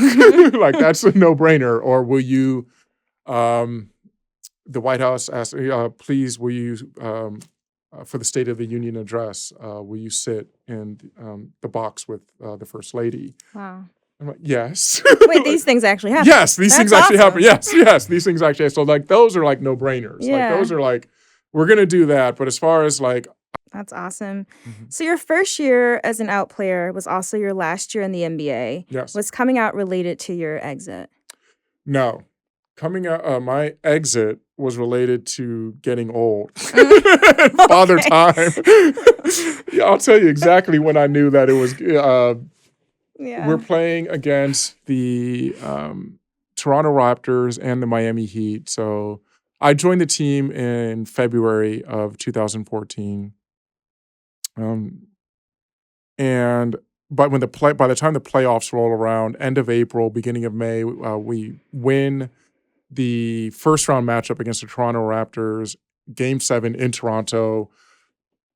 Like that's a no-brainer. Or will you um the White House asked, please, will you, for the State of the Union address, will you sit in the box with the First Lady? Wow. I'm like, yes. Wait, these things actually happen. Yes, these That's things actually happen. awesome. Yes, yes, these things actually. So like those are like no brainers. Like Yeah. those are like, we're gonna do that. But as far as like, That's awesome. Mhm. So your first year as an out player was also your last year in the NBA. Yes, Was coming out related to your exit? no, coming out, my exit was related to getting old, father Okay. time. Yeah, I'll tell you exactly when I knew that it was. We're Yeah. playing against the Toronto Raptors and the Miami Heat. So I joined the team in February of 2014. Um, and but by the time the playoffs roll around, end of April, beginning of May, we win the first round matchup against the Toronto Raptors, Game 7 in Toronto.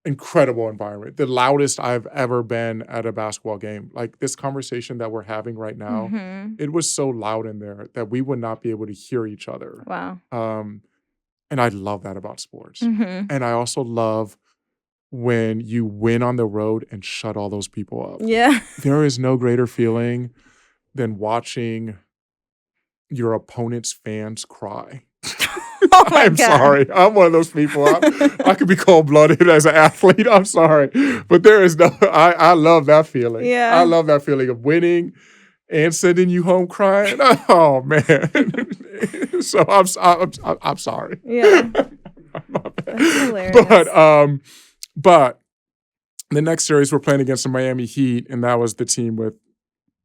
Incredible environment. The loudest I've ever been at a basketball game. Like this conversation that we're having right now, Mhm. it was so loud in there that we would not be able to hear each other. Wow. Um, and I love that about sports. Mhm. And I also love when you win on the road and shut all those people up. Yeah. There is no greater feeling than watching your opponent's fans cry. Oh my I'm God. sorry. I'm one of those people. I could be cold-blooded as an athlete. I'm sorry. But there is no, I love that feeling. Yeah. I love that feeling of winning and sending you home crying. Oh, man. So I'm sorry. Yeah. That's hilarious. But the next series we're playing against the Miami Heat, and that was the team with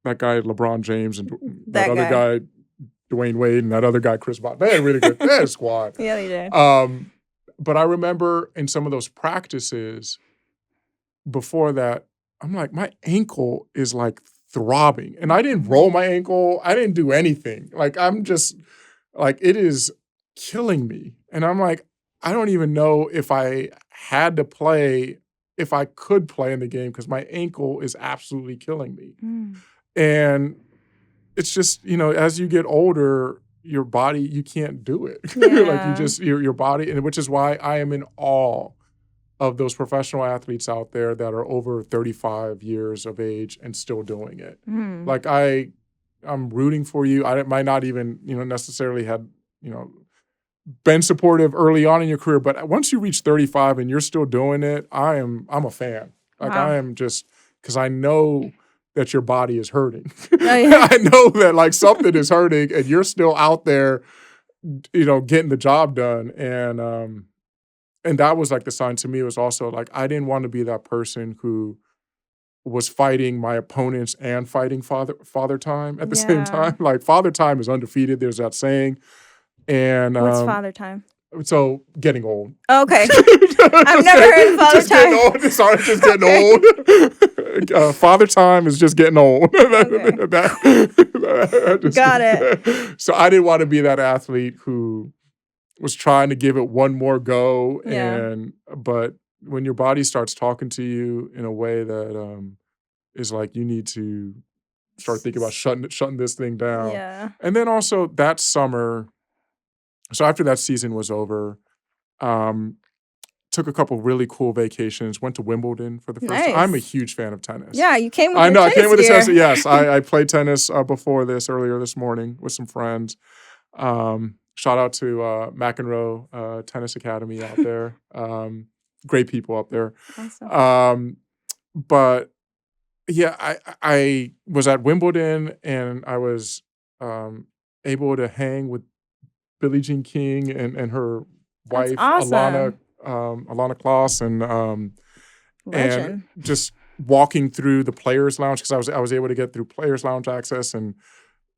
that guy LeBron James and that other guy Dwayne Wade and that other guy Chris Bosh. They had a really good squad. Yeah, they did. But I remember in some of those practices before that, I'm like, my ankle is like throbbing. And I didn't roll my ankle. I didn't do anything. Like, I'm just like, it is killing me. And I'm like, I don't even know if I had to play, if I could play in the game because my ankle is absolutely killing me. And it's just, as you get older, your body, you can't do it. Like you just, your body, and which is why I am in awe of those professional athletes out there that are over 35 years of age and still doing it. Like I'm rooting for you. I might not even, necessarily had, been supportive early on in your career, but once you reach 35 and you're still doing it, I'm a fan. Like I am just, because I know that your body is hurting. Oh, yeah. I know that like something is hurting and you're still out there, getting the job done. And that was like the sign to me. It was also like, I didn't want to be that person who was fighting my opponents and fighting father time at the same time. Like Father Time is undefeated. There's that saying. And what's Father Time? So getting old. Oh, okay. I've never heard of Father Time. Sorry, just getting old. Father Time is just getting old. Okay. Got it. So I didn't want to be that athlete who was trying to give it one more go. But when your body starts talking to you in a way that is like, you need to start thinking about shutting this thing down. Yeah. And then also that summer, so after that season was over, took a couple really cool vacations, went to Wimbledon for the first time. I'm a huge fan of tennis. Yeah, you came with I know, tennis I came with gear. the tennis. Yes, I played tennis earlier this morning with some friends. Shout out to McEnroe Tennis Academy out there. Great people up there. Awesome. But yeah, I was at Wimbledon and I was able to hang with Billie Jean King and her wife, awesome. Alana Kloss, and Legend. just walking through the Players Lounge because I was able to get through Players Lounge access, and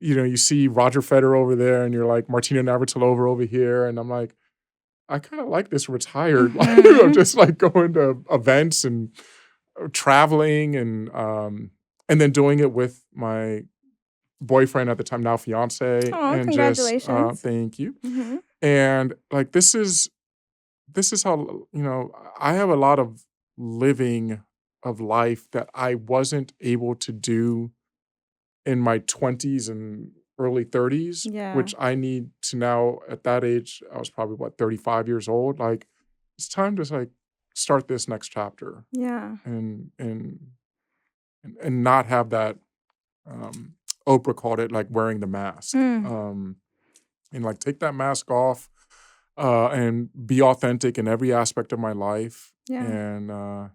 you see Roger Federer over there, and you're like Martina Navratilova over here, and I'm like, I kind of like this retired life of just like going to events and traveling and then doing it with my boyfriend at the time, now fiance. Oh, and congratulations. Just thank you. And like this is how I have a lot of living of life that I wasn't able to do in my 20s and early 30s, which I need to now. At that age, I was probably 35 years old. Like it's time to like start this next chapter. And not have that Oprah called it like wearing the mask. And like take that mask off and be authentic in every aspect of my life. And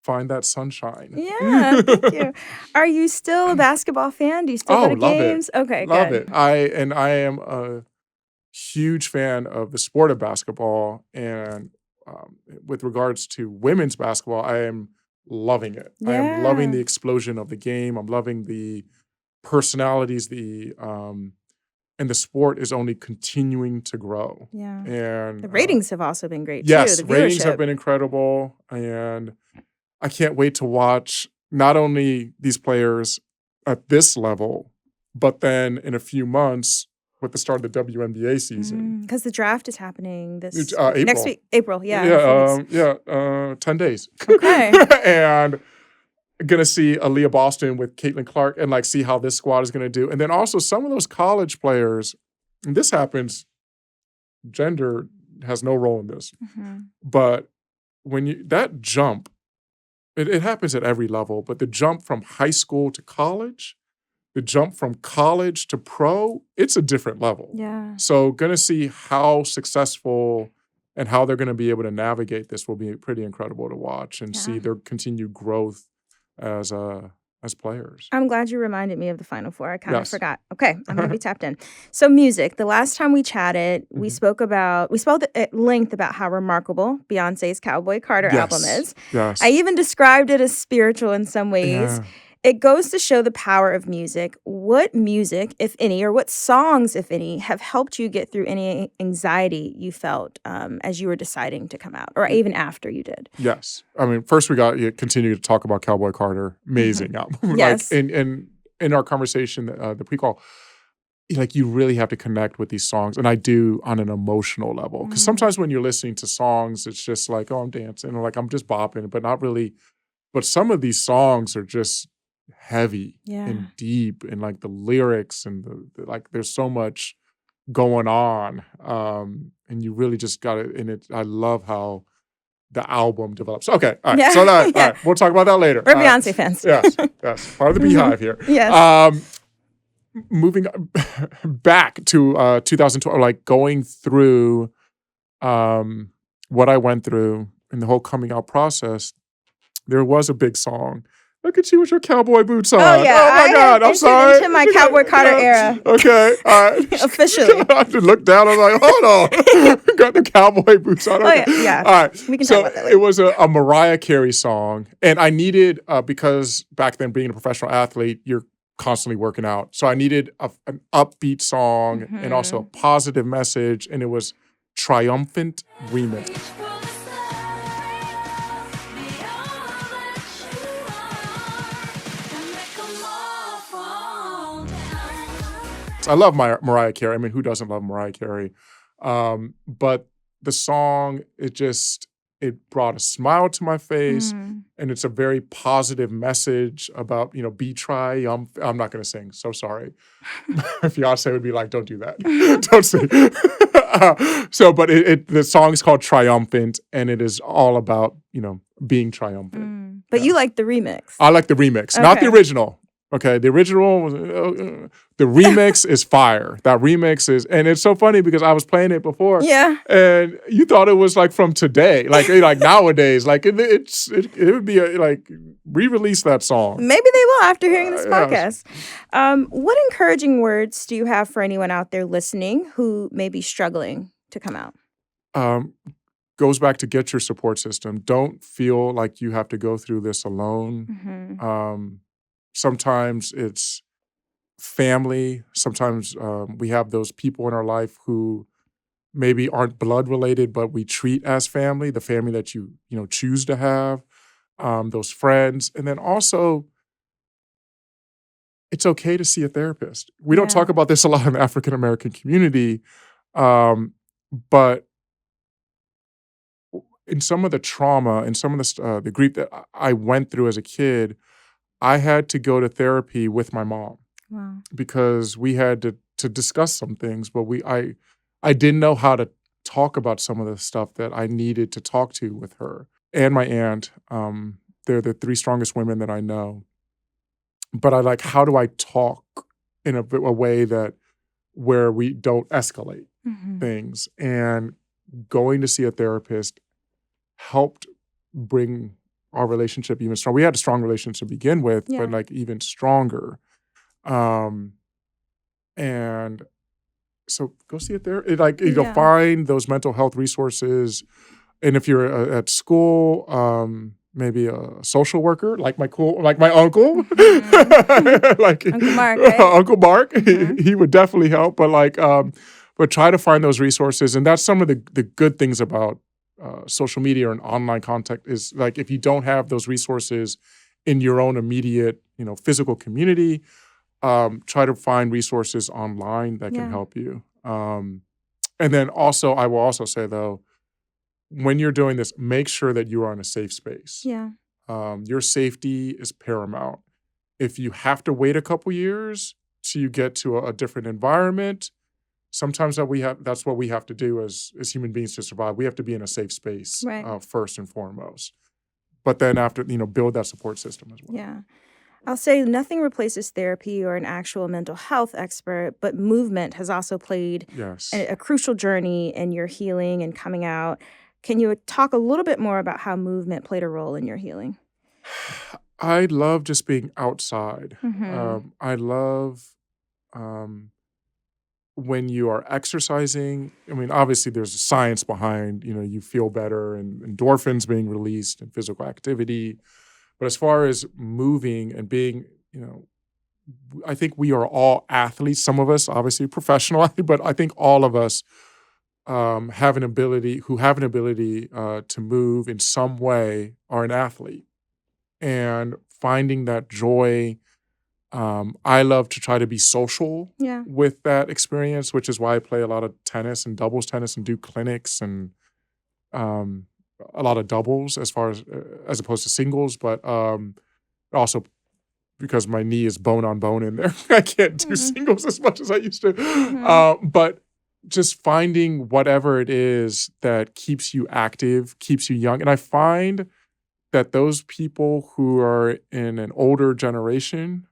find that sunshine. Yeah, thank you. Are you still a basketball fan? Do you still go to games? Okay, love good. it. I am a huge fan of the sport of basketball, and with regards to women's basketball, I am loving it. I am loving the explosion of the game. I'm loving the personalities, and the sport is only continuing to grow. And the ratings have also been great yes, too. The ratings have viewership. been incredible, and I can't wait to watch not only these players at this level, but then in a few months with the start of the WNBA season. Because the draft is happening this April. next week. April, Yeah, 10 days. Okay. And gonna see Aaliyah Boston with Caitlin Clark and like see how this squad is gonna do. And then also some of those college players, and this happens, gender has no role in this, but that jump, it happens at every level, but the jump from high school to college, the jump from college to pro, it's a different level. Yeah. So gonna see how successful and how they're gonna be able to navigate this will be pretty incredible to watch and see Yeah. their continued growth as players. I'm glad you reminded me of the Final Four. I kind of Yes. forgot. Okay, I'm going to be tapped in. So music. The last time we chatted, we Mhm. spoke at length about how remarkable Beyonce's Cowboy Carter album Yes. is. Yes. I even described it as spiritual in some ways. Yeah. It goes to show the power of music. What music, if any, or what songs, if any, have helped you get through any anxiety you felt as you were deciding to come out, or even after you did? Yes. I mean, first we got to continue to talk about Cowboy Carter. Amazing album. Yes. Like in our conversation, the pre-call, like you really have to connect with these songs, and I do on an emotional level. Because sometimes when you're listening to songs, it's just like, oh, I'm dancing, or like I'm just bopping, but not really. But some of these songs are just heavy Yeah. and deep, and like the lyrics and like there's so much going on, and you really just got it. And I love how the album develops. Okay, all right. Yeah. So that, Yeah. all right, we'll talk about that later. We're Beyonce fans. Yes, yes. Part of the beehive here. Yes. Moving back to 2012, like going through what I went through in the whole coming out process, there was a big song. Look at you with your cowboy boots on. Oh, yeah. Oh my I God. have I'm sorry. entered into my Cowboy Carter era. Okay. All right. Officially. I just looked down. I was like, hold on. Got the cowboy boots on. Oh, Okay. yeah. All right. We can so talk about that later. it was a Mariah Carey song. And I needed, because back then being a professional athlete, you're constantly working out. So I needed an upbeat song and also a positive message. And it was Triumphant Remix. I love Mariah Carey. I mean, who doesn't love Mariah Carey? But the song, it brought a smile to my face, and it's a very positive message about, be triumphant. I'm not going to sing, so sorry. Fiance would be like, don't do that. Don't sing. But the song's called Triumphant, and it is all about, being triumphant. But you like the remix. I like the remix, not the original. Okay, the original was the remix is fire. That remix is, and it's so funny because I was playing it before, and you thought it was like from today, like nowadays, like it would be like re-release that song. Maybe they will after hearing this podcast. What encouraging words do you have for anyone out there listening who may be struggling to come out? Goes back to get your support system. Don't feel like you have to go through this alone. Sometimes it's family. Sometimes we have those people in our life who maybe aren't blood related, but we treat as family, the family that you choose to have, those friends. And then also, it's okay to see a therapist. We don't talk about this a lot in the African American community, but in some of the trauma and some of the grief that I went through as a kid, I had to go to therapy with my mom. Wow. Because we had to discuss some things, but I didn't know how to talk about some of the stuff that I needed to talk to with her. And my aunt, they're the three strongest women that I know. But how do I talk in a way where we don't escalate things? And going to see a therapist helped bring our relationship even stronger. We had a strong relationship to begin with, but even stronger. And so go see it there. Find those mental health resources. And if you're at school, maybe a social worker, like my uncle, like Uncle Mark, right? Uncle Mark, he would definitely help. But try to find those resources. And that's some of the good things about social media and online contact is like if you don't have those resources in your own immediate, physical community, try to find resources online that can help you. And then also, I will also say though, when you're doing this, make sure that you are in a safe space. Yeah. Your safety is paramount. If you have to wait a couple years till you get to a different environment, sometimes that's what we have to do as human beings to survive. We have to be in a safe space Right. First and foremost. But then after, build that support system as well. Yeah. I'll say nothing replaces therapy or an actual mental health expert, but movement has also played Yes. a crucial journey in your healing and coming out. Can you talk a little bit more about how movement played a role in your healing? I love just being outside. Mm-hmm. I love um, when you are exercising. I mean, obviously, there's science behind, you feel better and endorphins being released and physical activity. But as far as moving and being, I think we are all athletes. Some of us, obviously, professional, but I think all of us have an ability to move in some way are an athlete. And finding that joy, I love to try to be social Yeah. with that experience, which is why I play a lot of tennis and doubles tennis and do clinics and um, a lot of doubles as opposed to singles, but also because my knee is bone on bone in there. I can't do singles as much as I used to. But just finding whatever it is that keeps you active, keeps you young. And I find that those people who are in an older generation,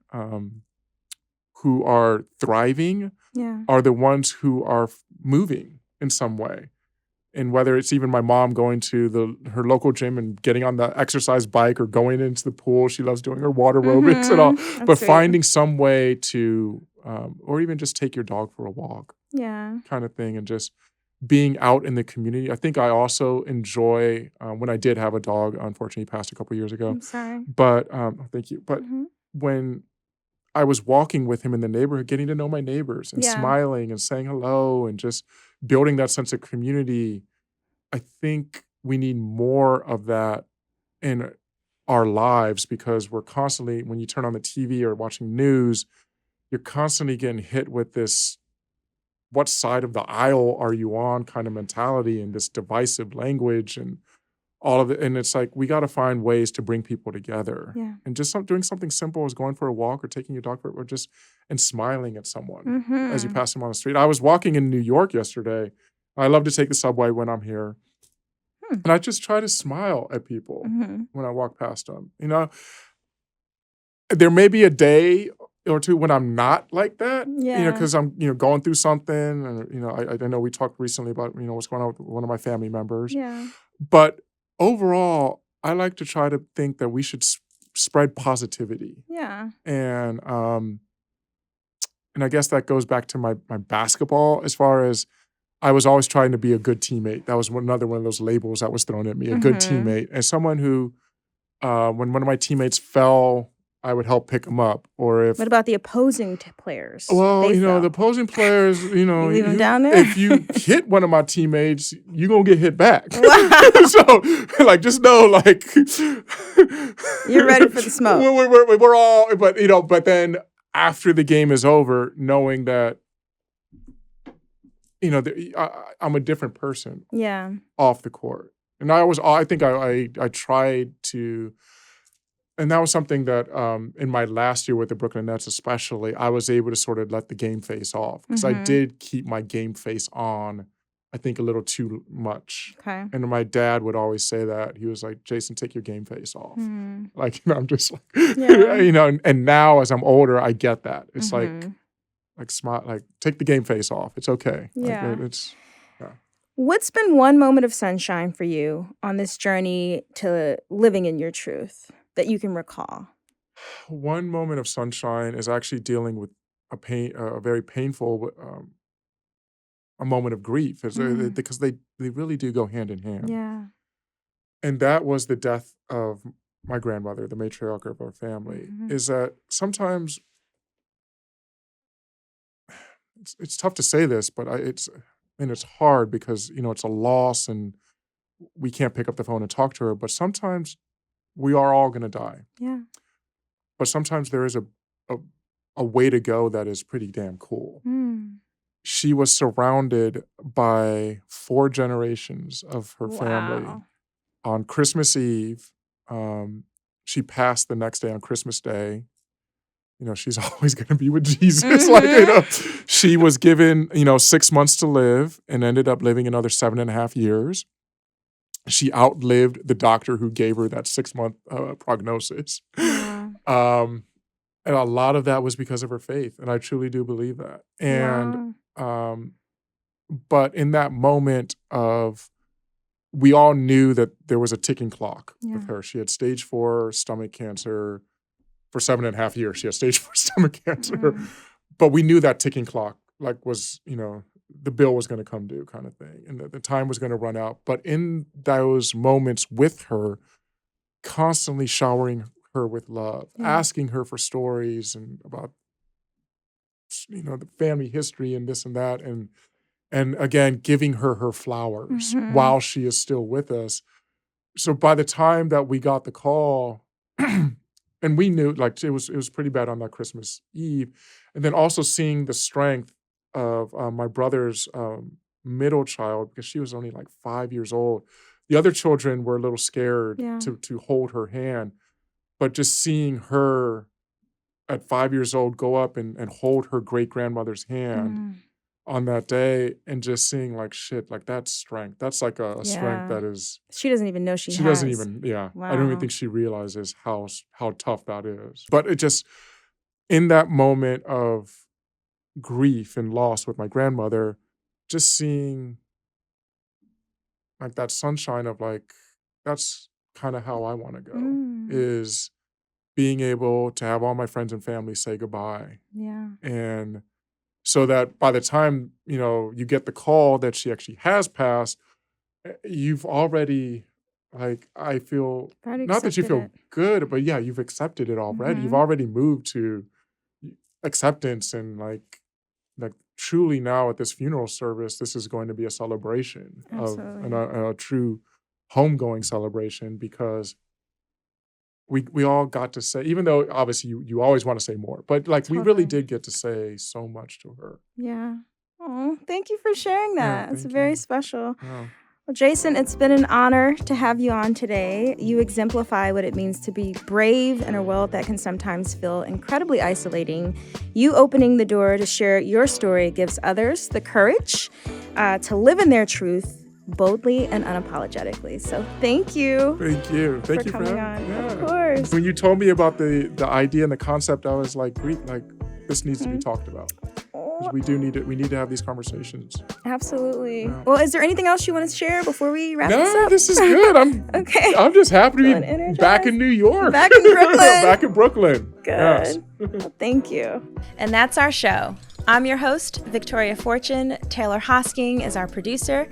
who are thriving, Yeah. are the ones who are moving in some way. And whether it's even my mom going to her local gym and getting on the exercise bike or going into the pool, she loves doing her water aerobics and all, That's but sweet. finding some way to, or even just take your dog for a walk Yeah. kind of thing, and just being out in the community. I think I also enjoy, when I did have a dog, unfortunately he passed a couple years ago, I'm sorry. but thank you. But Mhm. when I was walking with him in the neighborhood, getting to know my neighbors and Yeah. smiling and saying hello and just building that sense of community, I think we need more of that in our lives, because we're constantly, when you turn on the TV or watching news, you're constantly getting hit with this, what side of the aisle are you on kind of mentality and this divisive language and all of it. And it's like, we got to find ways to bring people together. Yeah. And just doing something simple as going for a walk or taking your dog for, and smiling at someone as you pass them on the street. I was walking in New York yesterday. I love to take the subway when I'm here. And I just try to smile at people when I walk past them. There may be a day or two when I'm not like that, Yeah. because I'm, going through something. And, I know we talked recently about, what's going on with one of my family members. Yeah. But overall, I like to try to think that we should spread positivity. Yeah. And I guess that goes back to my basketball, as far as I was always trying to be a good teammate. That was another one of those labels that was thrown at me, a good teammate. And someone who, when one of my teammates fell, I would help pick them up. Or if, What about the opposing players? well, They fell. the opposing players, You leave them down there? if you hit one of my teammates, you're going to get hit back. Wow. So, just know, You're ready for the smoke. We're all, but then after the game is over, knowing that, I'm a different person Yeah. off the court. And I think I tried to, and that was something that in my last year with the Brooklyn Nets especially, I was able to sort of let the game face off, because I did keep my game face on, I think, a little too much. Okay. And my dad would always say that. He was like, "Jason, take your game face off." Mm. I'm just like, Yeah. and now as I'm older, I get that. It's like smart, like take the game face off. It's okay. Yeah. Yeah. What's been one moment of sunshine for you on this journey to living in your truth that you can recall? One moment of sunshine is actually dealing with a very painful, a moment of grief, because they really do go hand in hand. Yeah. And that was the death of my grandmother, the matriarch of our family. Is that sometimes it's tough to say this, but it's hard, because it's a loss and we can't pick up the phone and talk to her. But sometimes we are all going to die. Yeah. But sometimes there is a way to go that is pretty damn cool. She was surrounded by 4 generations of her family. Wow. On Christmas Eve, she passed the next day on Christmas Day. she's always going to be with Jesus. Like, she was given, 6 months to live and ended up living another 7.5 years. She outlived the doctor who gave her that 6-month prognosis. Wow. And a lot of that was because of her faith. And I truly do believe that. And, but in that moment we all knew that there was a ticking clock with her. She had stage 4 stomach cancer. For 7.5 years, she had stage 4 stomach cancer. But we knew that ticking clock, like, was, the bill was going to come due kind of thing. And the time was going to run out. But in those moments with her, constantly showering her with love, asking her for stories and about, the family history and this and that. And again, giving her flowers while she is still with us. So by the time that we got the call, and we knew, like, it was pretty bad on that Christmas Eve. And then also seeing the strength of my brother's middle child, because she was only like 5 years old. The other children were a little scared to hold her hand. But just seeing her at 5 years old go up and hold her great-grandmother's hand on that day, and just seeing, like, shit, like, that's strength. That's like a strength that is... She doesn't even know she has. doesn't even, Wow. I don't even think she realizes how tough that is. But it just, in that moment of grief and loss with my grandmother, just seeing, like, that sunshine of, like, that's kind of how I want to go, is being able to have all my friends and family say goodbye. Yeah. And so that by the time, you get the call that she actually has passed, you've already, like, I feel, not that you feel good, but you've accepted it already. You've already moved to acceptance and like truly now at this funeral service, this is going to be a celebration of a true homegoing celebration, because we all got to say, even though obviously you always want to say more, but like we really did get to say so much to her. Yeah. Oh, thank you for sharing that. It's very special. Yeah. Well, Jason, it's been an honor to have you on today. You exemplify what it means to be brave in a world that can sometimes feel incredibly isolating. You opening the door to share your story gives others the courage to live in their truth boldly and unapologetically. So thank you. Thank you. Thank you for coming on. Yeah. Of course. When you told me about the idea and the concept, I was like, this needs to be talked about. We need to have these conversations. Absolutely. Yeah. Well, is there anything else you want to share before we wrap this up? No, this is good. I'm just happy to be back in New York. Back in Brooklyn. Back in Brooklyn. Good. Yes. Well, thank you. And that's our show. I'm your host, Victoria Fortune. Taylor Hosking is our producer.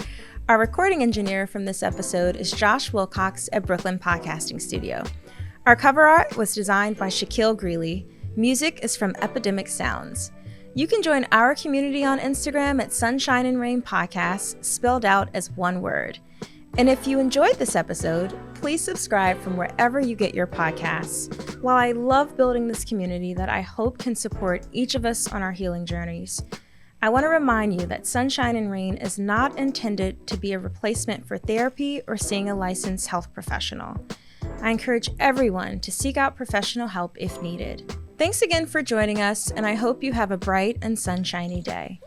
Our recording engineer from this episode is Josh Wilcox at Brooklyn Podcasting Studio. Our cover art was designed by Shaquille Greeley. Music is from Epidemic Sounds. You can join our community on Instagram at Sunshine and Rain Podcasts, spelled out as one word. And if you enjoyed this episode, please subscribe from wherever you get your podcasts. While I love building this community that I hope can support each of us on our healing journeys, I want to remind you that Sunshine and Rain is not intended to be a replacement for therapy or seeing a licensed health professional. I encourage everyone to seek out professional help if needed. Thanks again for joining us, and I hope you have a bright and sunshiny day.